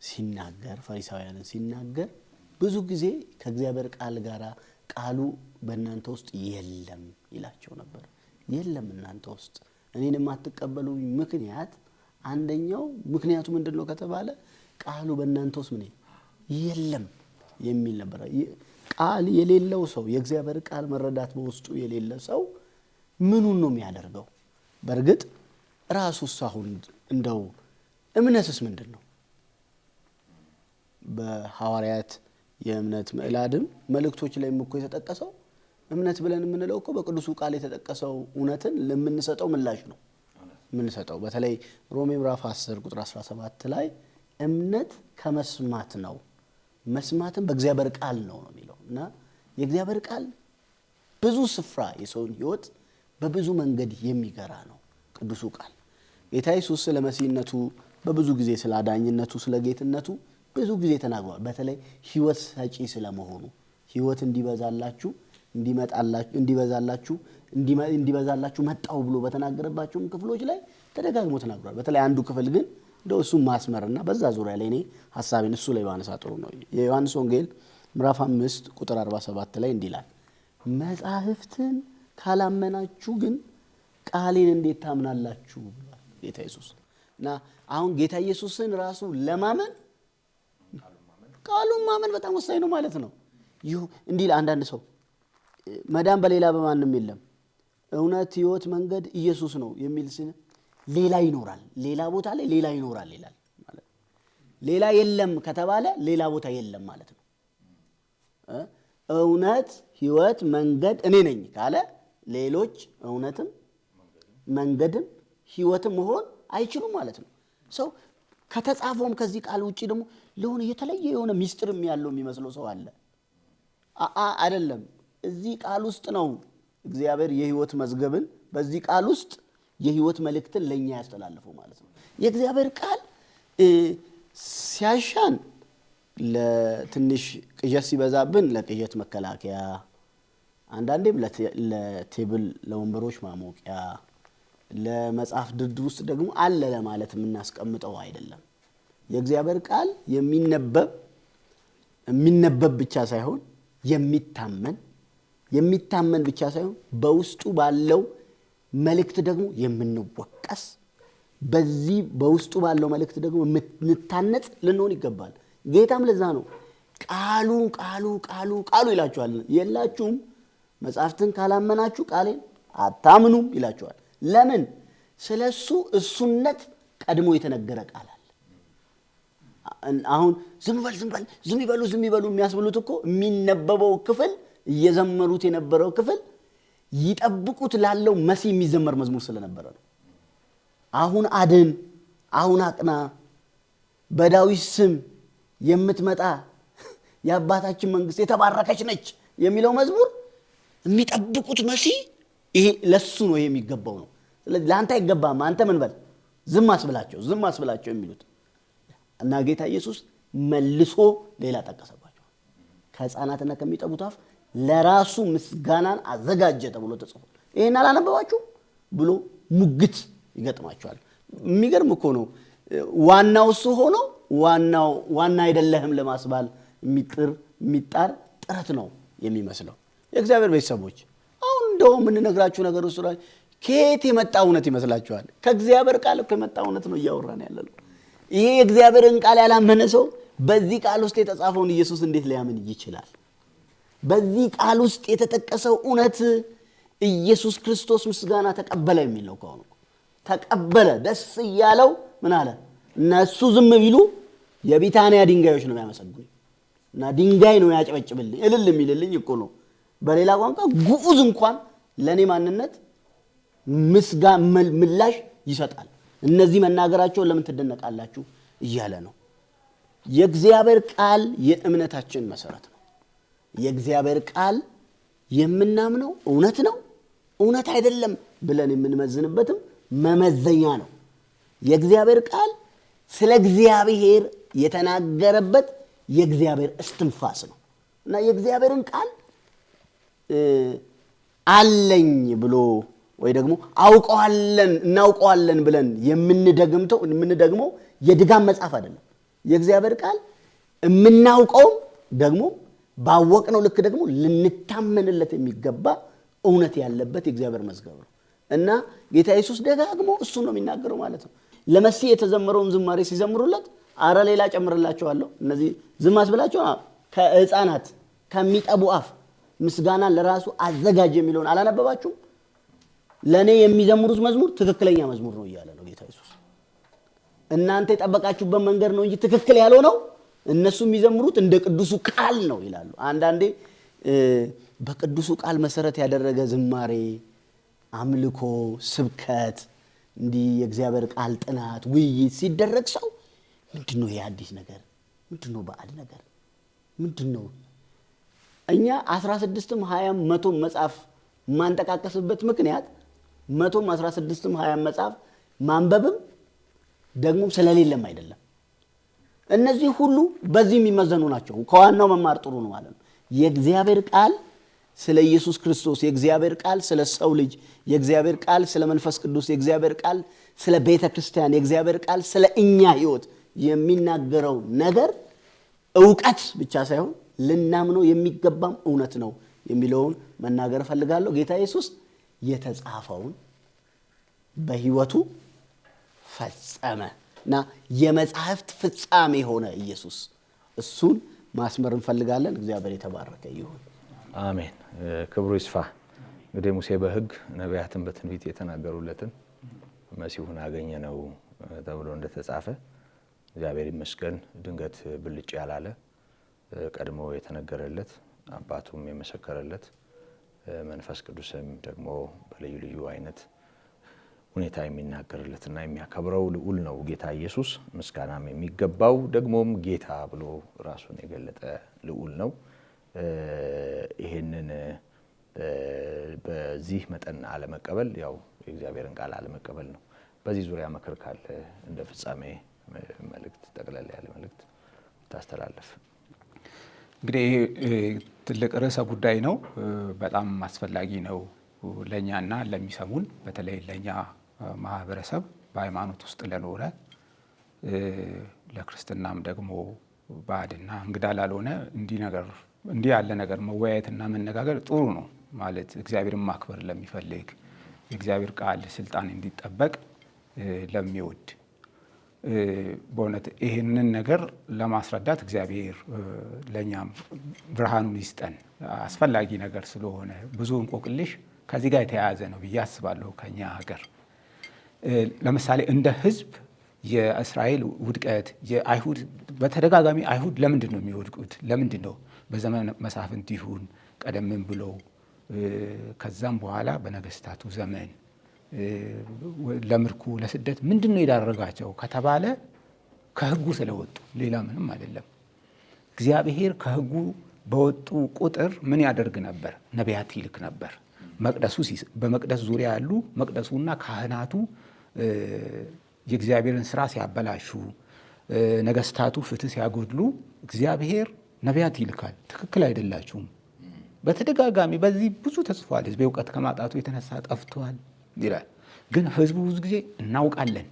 ሲናገር፣ ፈሪሳውያንን ሲናገር ብዙ ጊዜ ከእግዚአብሔር ቃል ጋር ቃሉ በእናንተ ውስጥ የለም ይላቸው ነበር። የለም እናንተ ውስጥ እኔን የማትቀበሉ ምክንያት አንደኛው ምክንያቱ ምንድነው ከተባለ ቃሉ በእናንተ ውስጥ ምን የለም የሚል ነበር። ቃል የሌለው ሰው፣ የእግዚአብሔር ቃል መረዳት በውስጡ የሌለ ሰው ምኑን ነው የሚያደርገው? በእርግጥ ራሱስ አሁን እንደው እምነትስ ምንድነው? በሐዋርያት የእምነት ምዕላድም መልእክቶች ላይም እኮ የተጠቀሰው እምነት ብለን የምንለው እኮ በቅዱሱ ቃል የተጠቀሰው እውነትን ለምንሰጠው ምላሽ ነው የምንሰጠው። በተለይ ሮሜ ምዕራፍ 10 ቁጥር 17 ላይ እምነት ከመስማት ነው፣ መስማትም በእግዚአብሔር ቃል ነው የሚለው እና የእግዚአብሔር ቃል ብዙ ስፍራ የሰውን ሕይወት በብዙ መንገድ የሚገራ ነው ቅዱሱ ቃል። ጌታ ኢየሱስ ስለ መሲህነቱ በብዙ ጊዜ ስለ አዳኝነቱ ስለ ጌትነቱ ብዙ ጊዜ ተናግሯል። በተለይ ሕይወት ሰጪ ስለመሆኑ ሕይወት እንዲበዛላችሁ እንዲበዛላችሁ መጣው ብሎ በተናገረባቸው ክፍሎች ላይ ተደጋግሞ ተናግሯል። በተለይ አንዱ ክፍል ግን እንደው እሱ ማስመርና በዛ ዙሪያ ላይ እኔ ሐሳቤን እሱ ላይ ባነሳ ጥሩ ነው። የዮሐንስ ወንጌል ምዕራፍ 5 ቁጥር 47 ላይ እንዲህ ይላል፣ መጻሕፍትን ካላመናችሁ ግን ቃሌን እንዴት ታምናላችሁ ብሏል ጌታ ኢየሱስ። እና አሁን ጌታ ኢየሱስን ራሱ ለማመን ቃሉን ማመን በጣም ወሳኝ ነው ማለት ነው። እንዲህ አንዳንድ ሰው መዳን በሌላ በማንም የለም፣ እውነት ሕይወት መንገድ ኢየሱስ ነው የሚል ሲል ሌላ ይኖራል፣ ሌላ ቦታ ላይ ሌላ ይኖራል ይላል ማለት። ሌላ የለም ከተባለ ሌላ ቦታ የለም ማለት ነው። እውነት ሕይወት መንገድ እኔ ነኝ ካለ ሌሎች እውነትም መንገድም ሕይወትም መሆን አይችሉም ማለት ነው። ሰው ከተጻፈውም ከዚህ ቃል ውጪ ደግሞ ለሆነ የተለየ የሆነ ሚስጥርም ያለው የሚመስለው ሰው አለ። አይደለም። እዚህ ቃል ውስጥ ነው እግዚአብሔር የህይወት መዝገብን በዚህ ቃል ውስጥ የህይወት መልእክትን ለኛ ያስተላልፈው ማለት ነው። የእግዚአብሔር ቃል ሲያሻን ለትንሽ ቅዠት ሲበዛብን ለቅዠት መከላከያ፣ አንዳንዴም ለቴብል ለወንበሮች ማሞቂያ፣ ለመጽሐፍ ድርድር ውስጥ ደግሞ አለ ለማለት የምናስቀምጠው አይደለም። የእግዚአብሔር ቃል የሚነበብ ብቻ ሳይሆን የሚታመን ብቻ ሳይሆን በውስጡ ባለው መልእክት ደግሞ የምንወቀስ፣ በዚህ በውስጡ ባለው መልእክት ደግሞ የምንታነጽ ልንሆን ይገባል። ጌታም ለዛ ነው ቃሉ ቃሉ ቃሉ ቃሉ ይላችኋል። የላችሁም መጽሐፍትን ካላመናችሁ ቃሌን አታምኑም ይላችኋል። ለምን? ስለሱ እሱነት ቀድሞ የተነገረ ቃል አለ። አሁን ዝም ይበሉ የሚያስብሉት እኮ የሚነበበው ክፍል እየዘመሩት የነበረው ክፍል ይጠብቁት ላለው መሲህ የሚዘመር መዝሙር ስለነበረ ነው። አሁን አድን፣ አሁን አቅና፣ በዳዊት ስም የምትመጣ የአባታችን መንግስት የተባረከች ነች የሚለው መዝሙር የሚጠብቁት መሲህ ይሄ ለሱ ነው የሚገባው ነው። ስለዚህ ለአንተ አይገባም፣ አንተ ምን በል ዝም አስብላቸው የሚሉት እና ጌታ ኢየሱስ መልሶ ሌላ ጠቀሰባቸው። ከሕፃናትና ከሚጠቡት አፍ ለራሱ ምስጋናን አዘጋጀ ተብሎ ተጽፏል። ይሄን አላነበባችሁ ብሎ ሙግት ይገጥማቸዋል። የሚገርም እኮ ነው። ዋናው እሱ ሆኖ ዋና አይደለህም ለማስባል የሚጣር ጥረት ነው የሚመስለው። የእግዚአብሔር ቤተሰቦች አሁን እንደው የምንነግራችሁ ነገር እሱ ላይ ከየት የመጣ እውነት ይመስላችኋል? ከእግዚአብሔር ቃል የመጣ እውነት ነው እያወራን ያለነው። ይሄ የእግዚአብሔርን ቃል ያላመነ ሰው በዚህ ቃል ውስጥ የተጻፈውን ኢየሱስ እንዴት ሊያምን ይችላል? በዚህ ቃል ውስጥ የተጠቀሰው እውነት ኢየሱስ ክርስቶስ ምስጋና ተቀበለ የሚል ነው። ከሆነ ተቀበለ፣ ደስ እያለው ምን አለ? እነሱ ዝም ቢሉ የቢታንያ ድንጋዮች ነው የሚያመሰግኑኝ እና ድንጋይ ነው ያጨበጭብልኝ እልል የሚልልኝ እኮ ነው። በሌላ ቋንቋ ጉዑዝ እንኳን ለኔ ማንነት ምላሽ ይሰጣል። እነዚህ መናገራቸውን ለምን ትደነቃላችሁ እያለ ነው። የእግዚአብሔር ቃል የእምነታችን መሰረት ነው። የእግዚአብሔር ቃል የምናምነው እውነት ነው እውነት አይደለም ብለን የምንመዝንበትም መመዘኛ ነው። የእግዚአብሔር ቃል ስለ እግዚአብሔር የተናገረበት የእግዚአብሔር እስትንፋስ ነው እና የእግዚአብሔርን ቃል አለኝ ብሎ ወይ ደግሞ እናውቀዋለን ብለን የምንደግመው የድጋም መጽሐፍ አይደለም። የእግዚአብሔር ቃል የምናውቀው ደግሞ ባወቅነው ልክ ደግሞ ልንታመንለት የሚገባ እውነት ያለበት የእግዚአብሔር መዝገብ ነው እና ጌታ ኢየሱስ ደጋግሞ እሱ ነው የሚናገረው ማለት ነው። ለመሲህ የተዘመረውን ዝማሬ ሲዘምሩለት አረ ሌላ ጨምርላቸዋለሁ፣ እነዚህ ዝም አስብላቸው፣ ከሕፃናት ከሚጠቡ አፍ ምስጋናን ለራሱ አዘጋጅ የሚለውን አላነበባችሁም? ለኔ የሚዘምሩት መዝሙር ትክክለኛ መዝሙር ነው እያለ ነው ጌታ ኢየሱስ። እናንተ የጠበቃችሁበት መንገድ ነው እንጂ ትክክል ያልሆነው እነሱ የሚዘምሩት እንደ ቅዱሱ ቃል ነው ይላሉ። አንዳንዴ በቅዱሱ ቃል መሰረት ያደረገ ዝማሬ፣ አምልኮ፣ ስብከት፣ እንዲህ የእግዚአብሔር ቃል ጥናት፣ ውይይት ሲደረግ ሰው ምንድነው የአዲስ ነገር ምንድነው ባዕድ ነገር ምንድነው? እኛ 16ም 20ም 100ም መጽሐፍ ማንጠቃቀስበት ምክንያት 100ም 16ም 20ም መጽሐፍ ማንበብም ደግሞ ስለሌለም አይደለም። እነዚህ ሁሉ በዚህ የሚመዘኑ ናቸው። ከዋናው መማር ጥሩ ነው ማለት ነው። የእግዚአብሔር ቃል ስለ ኢየሱስ ክርስቶስ፣ የእግዚአብሔር ቃል ስለ ሰው ልጅ፣ የእግዚአብሔር ቃል ስለ መንፈስ ቅዱስ፣ የእግዚአብሔር ቃል ስለ ቤተ ክርስቲያን፣ የእግዚአብሔር ቃል ስለ እኛ ሕይወት የሚናገረው ነገር ዕውቀት ብቻ ሳይሆን ልናምነው የሚገባም እውነት ነው የሚለውን መናገር እፈልጋለሁ። ጌታ ኢየሱስ የተጻፈውን በሕይወቱ ፈጸመ እና የመጽሐፍት ፍጻሜ ሆነ ኢየሱስ። እሱን ማስመር እንፈልጋለን። እግዚአብሔር የተባረከ ይሁን። አሜን። ክብሩ ይስፋ። እንግዲህ ሙሴ በሕግ ነቢያትን በትንቢት የተናገሩለትን መሲሁን አገኘ ነው ተብሎ እንደተጻፈ እግዚአብሔር ይመስገን ድንገት ብልጭ ያላለ ቀድሞ የተነገረለት አባቱም የመሰከረለት መንፈስ ቅዱስም ደግሞ በልዩ ልዩ አይነት ሁኔታ የሚናገርለትና የሚያከብረው ልዑል ነው ጌታ ኢየሱስ። ምስጋናም የሚገባው ደግሞም ጌታ ብሎ ራሱን የገለጠ ልዑል ነው። ይሄንን በዚህ መጠን አለመቀበል ያው የእግዚአብሔርን ቃል አለመቀበል ነው። በዚህ ዙሪያ ምክር ካለ እንደ ፍጻሜ መልእክት ጠቅለል ያለ መልእክት ታስተላልፍ። እንግዲህ ትልቅ ርዕሰ ጉዳይ ነው። በጣም አስፈላጊ ነው ለእኛና ለሚሰሙን፣ በተለይ ለእኛ ማህበረሰብ በሃይማኖት ውስጥ ለኖረ ለክርስትናም ደግሞ ባዕድና እንግዳ ላልሆነ እንዲህ ያለ ነገር መወያየትና መነጋገር ጥሩ ነው። ማለት እግዚአብሔርን ማክበር ለሚፈልግ የእግዚአብሔር ቃል ስልጣን እንዲጠበቅ ለሚወድ በእውነት ይህንን ነገር ለማስረዳት እግዚአብሔር ለእኛም ብርሃኑን ይስጠን። አስፈላጊ ነገር ስለሆነ ብዙ እንቆቅልሽ ከዚህ ጋር የተያያዘ ነው ብዬ አስባለሁ። ከኛ ሀገር ለምሳሌ እንደ ሕዝብ የእስራኤል ውድቀት የአይሁድ በተደጋጋሚ አይሁድ ለምንድን ነው የሚወድቁት? ለምንድን ነው በዘመን መሳፍንት ይሁን ቀደምም ብሎ ከዛም በኋላ በነገስታቱ ዘመን ለምርኮ ለስደት ምንድን ነው የዳረጋቸው ከተባለ ከሕጉ ስለወጡ ሌላ ምንም አይደለም። እግዚአብሔር ከሕጉ በወጡ ቁጥር ምን ያደርግ ነበር? ነቢያት ይልክ ነበር። በመቅደስ ዙሪያ ያሉ መቅደሱና ካህናቱ የእግዚአብሔርን ስራ ሲያበላሹ፣ ነገስታቱ ፍትህ ሲያጎድሉ እግዚአብሔር ነቢያት ይልካል። ትክክል አይደላችሁም። በተደጋጋሚ በዚህ ብዙ ተጽፏል። ህዝብ እውቀት ከማጣቱ የተነሳ ጠፍቷል ይላል። ግን ህዝቡ ብዙ ጊዜ እናውቃለን፣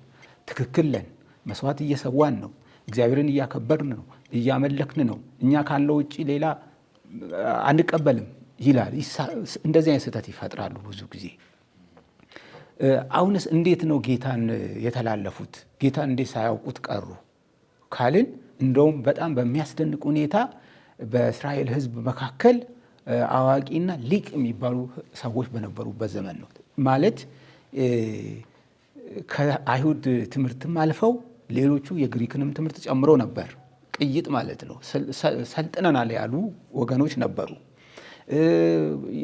ትክክል ነን፣ መስዋዕት እየሰዋን ነው፣ እግዚአብሔርን እያከበርን ነው፣ እያመለክን ነው፣ እኛ ካለው ውጭ ሌላ አንቀበልም ይላል። እንደዚህ አይነት ስህተት ይፈጥራሉ ብዙ ጊዜ። አሁንስ እንዴት ነው ጌታን የተላለፉት? ጌታን እንዴት ሳያውቁት ቀሩ ካልን እንደውም በጣም በሚያስደንቅ ሁኔታ በእስራኤል ህዝብ መካከል አዋቂና ሊቅ የሚባሉ ሰዎች በነበሩበት ዘመን ነው። ማለት ከአይሁድ ትምህርትም አልፈው ሌሎቹ የግሪክንም ትምህርት ጨምሮ ነበር። ቅይጥ ማለት ነው። ሰልጥነናል ያሉ ወገኖች ነበሩ።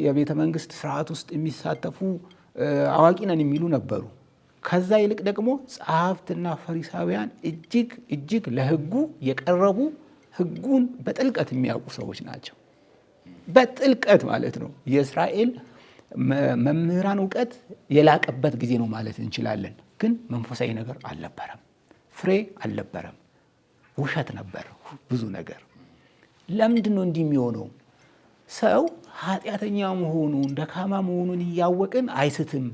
የቤተ መንግስት ስርዓት ውስጥ የሚሳተፉ አዋቂ ነን የሚሉ ነበሩ። ከዛ ይልቅ ደግሞ ጸሐፍትና ፈሪሳውያን እጅግ ለህጉ የቀረቡ ህጉን በጥልቀት የሚያውቁ ሰዎች ናቸው። በጥልቀት ማለት ነው። የእስራኤል መምህራን እውቀት የላቀበት ጊዜ ነው ማለት እንችላለን። ግን መንፈሳዊ ነገር አልነበረም፣ ፍሬ አልነበረም፣ ውሸት ነበር ብዙ ነገር። ለምንድን ነው እንዲህ የሚሆነው? ሰው ኃጢአተኛ መሆኑን ደካማ መሆኑን እያወቅን አይስትም፣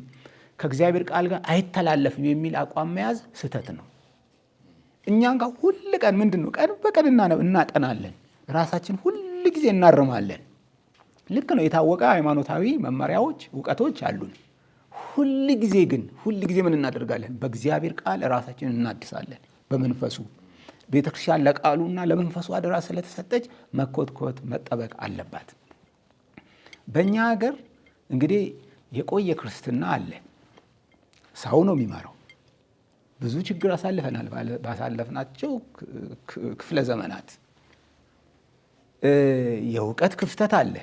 ከእግዚአብሔር ቃል ጋር አይተላለፍም የሚል አቋም መያዝ ስህተት ነው። እኛን ጋር ሁል ቀን ምንድን ነው ቀን በቀን እናጠናለን፣ ራሳችን ሁል ጊዜ እናርማለን። ልክ ነው። የታወቀ ሃይማኖታዊ መመሪያዎች እውቀቶች አሉን። ሁል ጊዜ ምን እናደርጋለን? በእግዚአብሔር ቃል ራሳችንን እናድሳለን። በመንፈሱ ቤተክርስቲያን ለቃሉና ለመንፈሱ አደራ ስለተሰጠች መኮትኮት መጠበቅ አለባት። በእኛ ሀገር እንግዲህ የቆየ ክርስትና አለ። ሰው ነው የሚመራው። ብዙ ችግር አሳልፈናል። ባሳለፍናቸው ክፍለ ዘመናት የእውቀት ክፍተት አለ።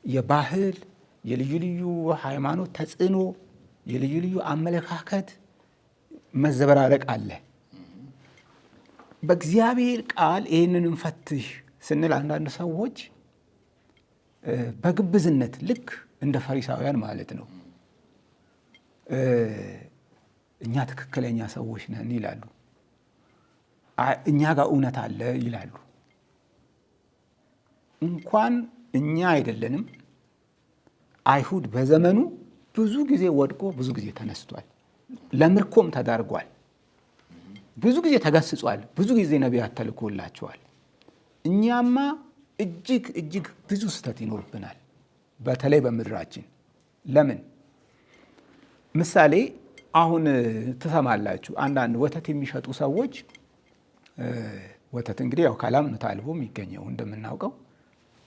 የባህል የልዩ ልዩ ሃይማኖት ተጽዕኖ፣ የልዩ ልዩ አመለካከት መዘበራረቅ አለ። በእግዚአብሔር ቃል ይህንን እንፈትሽ ስንል አንዳንድ ሰዎች በግብዝነት ልክ እንደ ፈሪሳውያን ማለት ነው እኛ ትክክለኛ ሰዎች ነን ይላሉ። እኛ ጋር እውነት አለ ይላሉ። እንኳን እኛ አይደለንም፣ አይሁድ በዘመኑ ብዙ ጊዜ ወድቆ ብዙ ጊዜ ተነስቷል። ለምርኮም ተዳርጓል። ብዙ ጊዜ ተገስጿል። ብዙ ጊዜ ነቢያት ተልኮላቸዋል። እኛማ እጅግ ብዙ ስህተት ይኖርብናል፣ በተለይ በምድራችን። ለምን? ምሳሌ አሁን ትሰማላችሁ፣ አንዳንድ ወተት የሚሸጡ ሰዎች ወተት እንግዲህ ያው ከላም ነው ታልቦ የሚገኘው እንደምናውቀው፣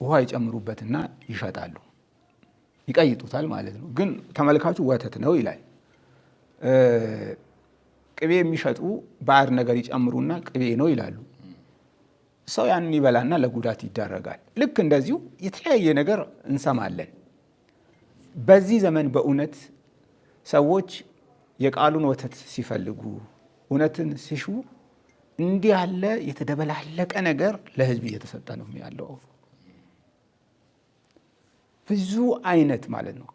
ውሃ ይጨምሩበትና ይሸጣሉ፣ ይቀይጡታል ማለት ነው። ግን ተመልካቹ ወተት ነው ይላል። ቅቤ የሚሸጡ ባዕድ ነገር ይጨምሩና ቅቤ ነው ይላሉ። ሰው ያንን ይበላና ለጉዳት ይዳረጋል። ልክ እንደዚሁ የተለያየ ነገር እንሰማለን። በዚህ ዘመን በእውነት ሰዎች የቃሉን ወተት ሲፈልጉ እውነትን ሲሹ እንዲህ ያለ የተደበላለቀ ነገር ለህዝብ እየተሰጠ ነው ያለው። ብዙ አይነት ማለት ነው።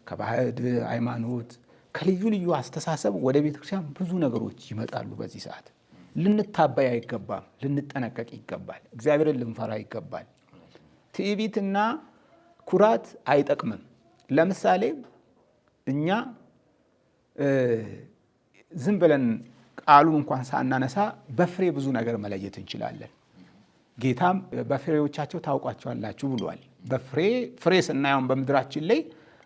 ከባህል ሃይማኖት፣ ከልዩ ልዩ አስተሳሰብ ወደ ቤተክርስቲያን ብዙ ነገሮች ይመጣሉ። በዚህ ሰዓት ልንታበይ አይገባም፣ ልንጠነቀቅ ይገባል። እግዚአብሔርን ልንፈራ ይገባል። ትዕቢትና ኩራት አይጠቅምም። ለምሳሌ እኛ ዝም ብለን ቃሉን እንኳን ሳናነሳ በፍሬ ብዙ ነገር መለየት እንችላለን። ጌታም በፍሬዎቻቸው ታውቋቸዋላችሁ ብሏል። ፍሬ ስናየውን በምድራችን ላይ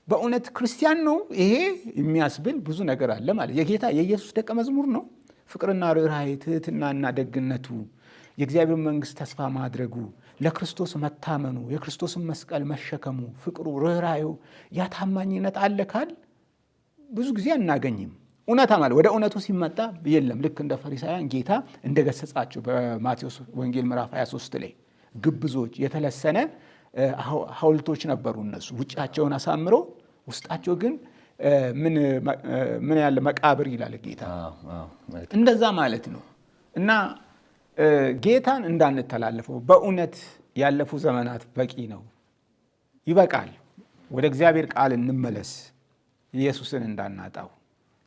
በእውነት ክርስቲያን ነው ይሄ የሚያስብል ብዙ ነገር አለ ማለት። የጌታ የኢየሱስ ደቀ መዝሙር ነው። ፍቅርና ርኅራኄ፣ ትህትናና ደግነቱ፣ የእግዚአብሔር መንግሥት ተስፋ ማድረጉ፣ ለክርስቶስ መታመኑ፣ የክርስቶስን መስቀል መሸከሙ፣ ፍቅሩ፣ ርኅራኄው፣ ያ ታማኝነት አለ ካል ብዙ ጊዜ አናገኝም። እውነታ ማለት ወደ እውነቱ ሲመጣ የለም። ልክ እንደ ፈሪሳውያን ጌታ እንደገሰጻቸው በማቴዎስ ወንጌል ምዕራፍ 23 ላይ ግብዞች፣ የተለሰነ ሐውልቶች ነበሩ። እነሱ ውጫቸውን አሳምረው ውስጣቸው ግን ምን ያለ መቃብር ይላል ጌታ። እንደዛ ማለት ነው። እና ጌታን እንዳንተላለፈው በእውነት ያለፉ ዘመናት በቂ ነው፣ ይበቃል። ወደ እግዚአብሔር ቃል እንመለስ፣ ኢየሱስን እንዳናጣው።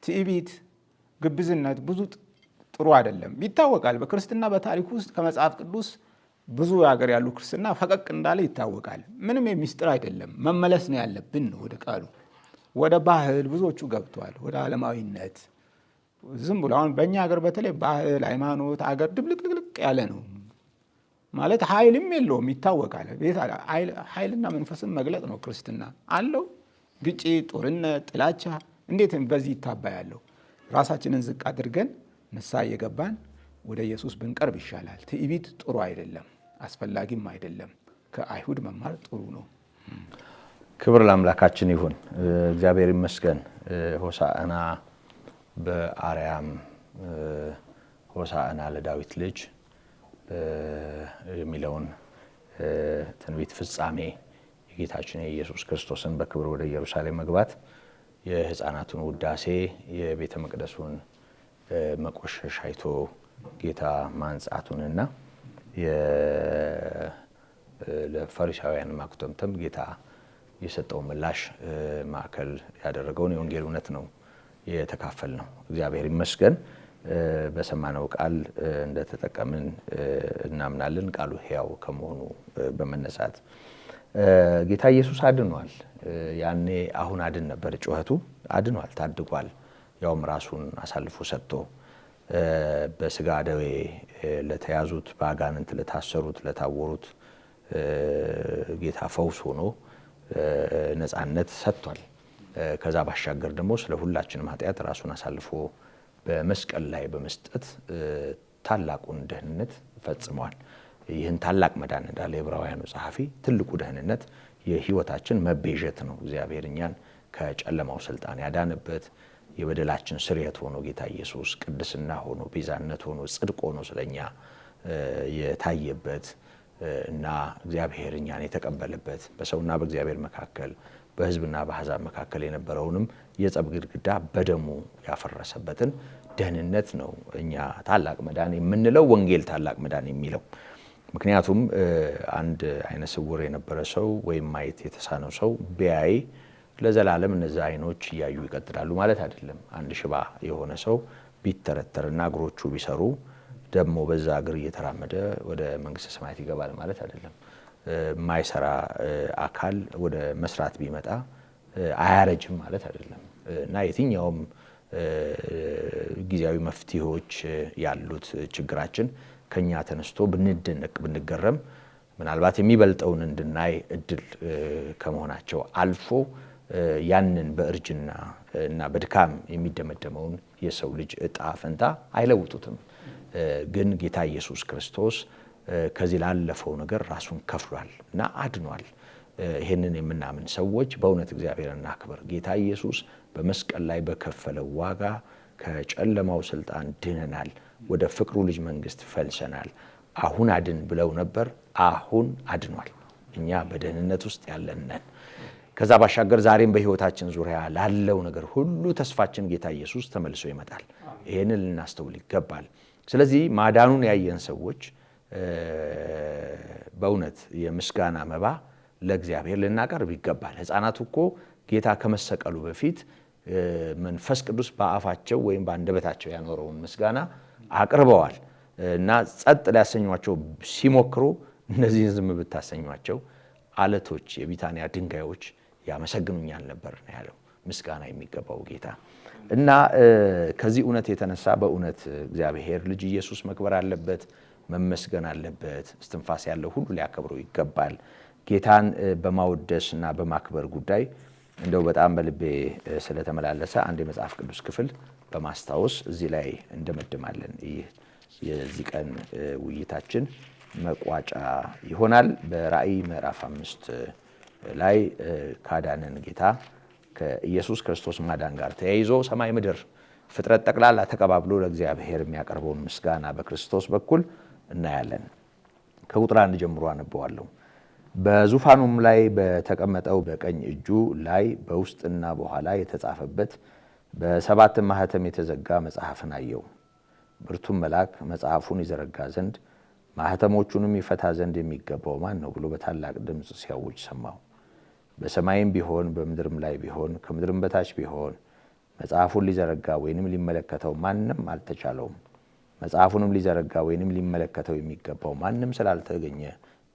ትዕቢት፣ ግብዝነት ብዙ ጥሩ አይደለም፣ ይታወቃል። በክርስትና በታሪክ ውስጥ ከመጽሐፍ ቅዱስ ብዙ ሀገር ያሉ ክርስትና ፈቀቅ እንዳለ ይታወቃል። ምንም የሚስጥር አይደለም። መመለስ ነው ያለብን ነው ወደ ቃሉ። ወደ ባህል ብዙዎቹ ገብተዋል፣ ወደ ዓለማዊነት ዝም ብሎ። አሁን በእኛ ሀገር በተለይ ባህል፣ ሃይማኖት አገር ድብልቅልቅ ያለ ነው ማለት ኃይልም የለውም ይታወቃል። ኃይልና መንፈስን መግለጥ ነው ክርስትና አለው። ግጭት፣ ጦርነት፣ ጥላቻ እንዴት በዚህ ይታባያለሁ? ራሳችንን ዝቅ አድርገን ንስሐ እየገባን ወደ ኢየሱስ ብንቀርብ ይሻላል። ትዕቢት ጥሩ አይደለም፣ አስፈላጊም አይደለም። ከአይሁድ መማር ጥሩ ነው። ክብር ለአምላካችን ይሁን። እግዚአብሔር ይመስገን። ሆሳዕና በአርያም ሆሳዕና ለዳዊት ልጅ የሚለውን ትንቢት ፍጻሜ የጌታችን የኢየሱስ ክርስቶስን በክብር ወደ ኢየሩሳሌም መግባት፣ የሕፃናቱን ውዳሴ፣ የቤተ መቅደሱን መቆሸሽ አይቶ ጌታ ማንጻቱንና ለፈሪሳውያን ማኩተምተም ጌታ የሰጠው ምላሽ ማዕከል ያደረገውን የወንጌል እውነት ነው የተካፈል ነው። እግዚአብሔር ይመስገን። በሰማነው ቃል እንደተጠቀምን እናምናለን። ቃሉ ሕያው ከመሆኑ በመነሳት ጌታ ኢየሱስ አድኗል። ያኔ አሁን አድን ነበር ጩኸቱ። አድኗል፣ ታድጓል። ያውም ራሱን አሳልፎ ሰጥቶ በስጋ ደዌ ለተያዙት፣ በአጋንንት ለታሰሩት፣ ለታወሩት ጌታ ፈውስ ሆኖ ነፃነት ሰጥቷል። ከዛ ባሻገር ደግሞ ስለ ሁላችንም ኃጢአት ራሱን አሳልፎ በመስቀል ላይ በመስጠት ታላቁን ደህንነት ፈጽሟል። ይህን ታላቅ መዳን እንዳለ የዕብራውያኑ ጸሐፊ ትልቁ ደህንነት የሕይወታችን መቤዠት ነው። እግዚአብሔር እኛን ከጨለማው ስልጣን ያዳንበት የበደላችን ስርየት ሆኖ ጌታ ኢየሱስ ቅድስና ሆኖ ቤዛነት ሆኖ ጽድቅ ሆኖ ስለኛ የታየበት እና እግዚአብሔር እኛን የተቀበለበት በሰውና በእግዚአብሔር መካከል በሕዝብና በአሕዛብ መካከል የነበረውንም የጸብ ግድግዳ በደሙ ያፈረሰበትን ደህንነት ነው እኛ ታላቅ መዳን የምንለው፣ ወንጌል ታላቅ መዳን የሚለው። ምክንያቱም አንድ አይነ ስውር የነበረ ሰው ወይም ማየት የተሳነው ሰው ቢያይ ለዘላለም እነዚያ አይኖች እያዩ ይቀጥላሉ ማለት አይደለም። አንድ ሽባ የሆነ ሰው ቢተረተርና እግሮቹ ቢሰሩ ደግሞ በዛ እግር እየተራመደ ወደ መንግስተ ሰማያት ይገባል ማለት አይደለም። የማይሰራ አካል ወደ መስራት ቢመጣ አያረጅም ማለት አይደለም። እና የትኛውም ጊዜያዊ መፍትሄዎች ያሉት ችግራችን ከኛ ተነስቶ ብንደነቅ ብንገረም ምናልባት የሚበልጠውን እንድናይ እድል ከመሆናቸው አልፎ ያንን በእርጅና እና በድካም የሚደመደመውን የሰው ልጅ እጣ ፈንታ አይለውጡትም። ግን ጌታ ኢየሱስ ክርስቶስ ከዚህ ላለፈው ነገር ራሱን ከፍሏል እና አድኗል። ይህንን የምናምን ሰዎች በእውነት እግዚአብሔርን እናክብር። ጌታ ኢየሱስ በመስቀል ላይ በከፈለው ዋጋ ከጨለማው ስልጣን ድነናል፣ ወደ ፍቅሩ ልጅ መንግስት ፈልሰናል። አሁን አድን ብለው ነበር፣ አሁን አድኗል። እኛ በደህንነት ውስጥ ያለን ነን። ከዛ ባሻገር ዛሬም በህይወታችን ዙሪያ ላለው ነገር ሁሉ ተስፋችን ጌታ ኢየሱስ ተመልሶ ይመጣል። ይሄንን ልናስተውል ይገባል። ስለዚህ ማዳኑን ያየን ሰዎች በእውነት የምስጋና መባ ለእግዚአብሔር ልናቀርብ ይገባል። ሕፃናቱ እኮ ጌታ ከመሰቀሉ በፊት መንፈስ ቅዱስ በአፋቸው ወይም በአንደበታቸው ያኖረውን ምስጋና አቅርበዋል እና ጸጥ ሊያሰኟቸው ሲሞክሩ እነዚህን ዝም ብታሰኟቸው አለቶች፣ የቢታንያ ድንጋዮች ያመሰግኑኛል ነበር ነው ያለው ምስጋና የሚገባው ጌታ። እና ከዚህ እውነት የተነሳ በእውነት እግዚአብሔር ልጅ ኢየሱስ መክበር አለበት፣ መመስገን አለበት። እስትንፋስ ያለው ሁሉ ሊያከብረው ይገባል። ጌታን በማወደስና በማክበር ጉዳይ እንደው በጣም በልቤ ስለተመላለሰ አንድ የመጽሐፍ ቅዱስ ክፍል በማስታወስ እዚህ ላይ እንደመድማለን። ይህ የዚህ ቀን ውይይታችን መቋጫ ይሆናል። በራእይ ምዕራፍ 5 ላይ ካዳነን ጌታ ከኢየሱስ ክርስቶስ ማዳን ጋር ተያይዞ ሰማይ ምድር ፍጥረት ጠቅላላ ተቀባብሎ ለእግዚአብሔር የሚያቀርበውን ምስጋና በክርስቶስ በኩል እናያለን። ከቁጥር 1 ጀምሮ አነበዋለሁ። በዙፋኑም ላይ በተቀመጠው በቀኝ እጁ ላይ በውስጥና በኋላ የተጻፈበት በሰባት ማኅተም የተዘጋ መጽሐፍን አየሁ። ብርቱም መልአክ መጽሐፉን ይዘረጋ ዘንድ ማኅተሞቹንም ይፈታ ዘንድ የሚገባው ማን ነው ብሎ በታላቅ ድምፅ ሲያውጅ ሰማሁ። በሰማይም ቢሆን በምድርም ላይ ቢሆን ከምድርም በታች ቢሆን መጽሐፉን ሊዘረጋ ወይንም ሊመለከተው ማንም አልተቻለውም። መጽሐፉንም ሊዘረጋ ወይንም ሊመለከተው የሚገባው ማንም ስላልተገኘ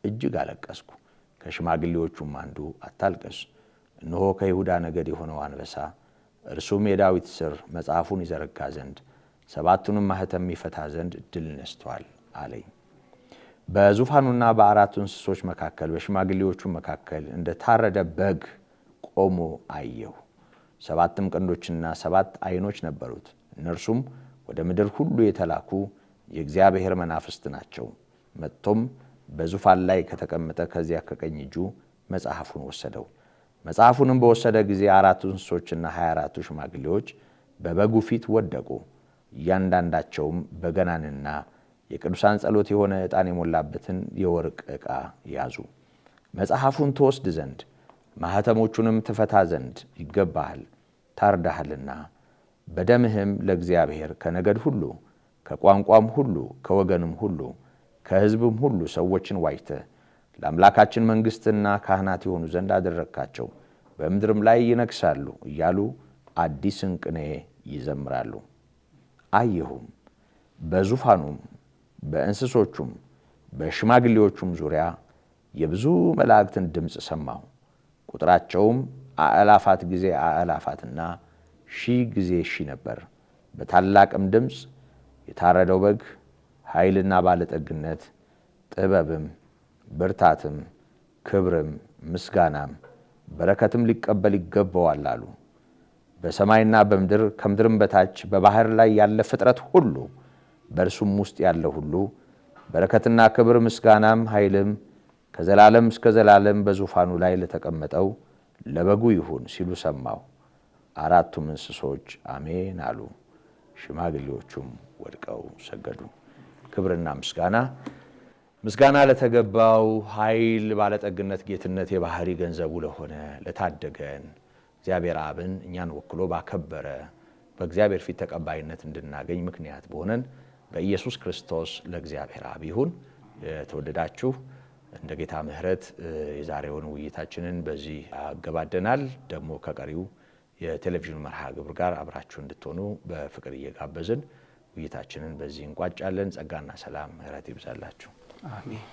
እጅግ አለቀስኩ። ከሽማግሌዎቹም አንዱ አታልቅስ፣ እነሆ ከይሁዳ ነገድ የሆነው አንበሳ እርሱም የዳዊት ሥር መጽሐፉን ይዘረጋ ዘንድ ሰባቱንም ማኅተም ይፈታ ዘንድ ዕድል ነስቷል አለኝ። በዙፋኑና በአራቱ እንስሶች መካከል በሽማግሌዎቹ መካከል እንደ ታረደ በግ ቆሞ አየሁ። ሰባትም ቀንዶችና 7 ዓይኖች ነበሩት። እነርሱም ወደ ምድር ሁሉ የተላኩ የእግዚአብሔር መናፍስት ናቸው። መጥቶም በዙፋን ላይ ከተቀመጠ ከዚያ ከቀኝ እጁ መጽሐፉን ወሰደው። መጽሐፉንም በወሰደ ጊዜ 4ቱ እንስሶችና 24ቱ ሽማግሌዎች በበጉ ፊት ወደቁ። እያንዳንዳቸውም በገናንና የቅዱሳን ጸሎት የሆነ ዕጣን የሞላበትን የወርቅ ዕቃ ያዙ። መጽሐፉን ትወስድ ዘንድ ማኅተሞቹንም ትፈታ ዘንድ ይገባሃል፣ ታርዳሃልና በደምህም ለእግዚአብሔር ከነገድ ሁሉ ከቋንቋም ሁሉ ከወገንም ሁሉ ከሕዝብም ሁሉ ሰዎችን ዋጅተህ ለአምላካችን መንግሥትና ካህናት የሆኑ ዘንድ አደረግካቸው፣ በምድርም ላይ ይነግሣሉ እያሉ አዲስን ቅኔ ይዘምራሉ። አየሁም፣ በዙፋኑም በእንስሶቹም በሽማግሌዎቹም ዙሪያ የብዙ መላእክትን ድምፅ ሰማሁ። ቁጥራቸውም አእላፋት ጊዜ አእላፋትና 1000 ጊዜ 1000 ነበር። በታላቅም ድምፅ የታረደው በግ ኃይልና ባለጠግነት፣ ጥበብም፣ ብርታትም፣ ክብርም፣ ምስጋናም፣ በረከትም ሊቀበል ይገባዋል አሉ። በሰማይና በምድር ከምድርም በታች በባህር ላይ ያለ ፍጥረት ሁሉ በእርሱም ውስጥ ያለ ሁሉ በረከትና ክብር ምስጋናም ኃይልም ከዘላለም እስከ ዘላለም በዙፋኑ ላይ ለተቀመጠው ለበጉ ይሁን ሲሉ ሰማሁ። 4ቱም እንስሶች አሜን አሉ። ሽማግሌዎቹም ወድቀው ሰገዱ። ክብርና ምስጋና ለተገባው ኃይል፣ ባለጠግነት፣ ጌትነት የባህሪ ገንዘቡ ለሆነ ለታደገን እግዚአብሔር አብን እኛን ወክሎ ባከበረ በእግዚአብሔር ፊት ተቀባይነት እንድናገኝ ምክንያት በሆነን በኢየሱስ ክርስቶስ ለእግዚአብሔር አብ ይሁን። የተወደዳችሁ እንደ ጌታ ምሕረት የዛሬውን ውይይታችንን በዚህ አገባደናል። ደግሞ ከቀሪው የቴሌቪዥን መርሃ ግብር ጋር አብራችሁ እንድትሆኑ በፍቅር እየጋበዝን ውይይታችንን በዚህ እንቋጫለን። ጸጋና ሰላም ምሕረት ይብዛላችሁ። አሜን።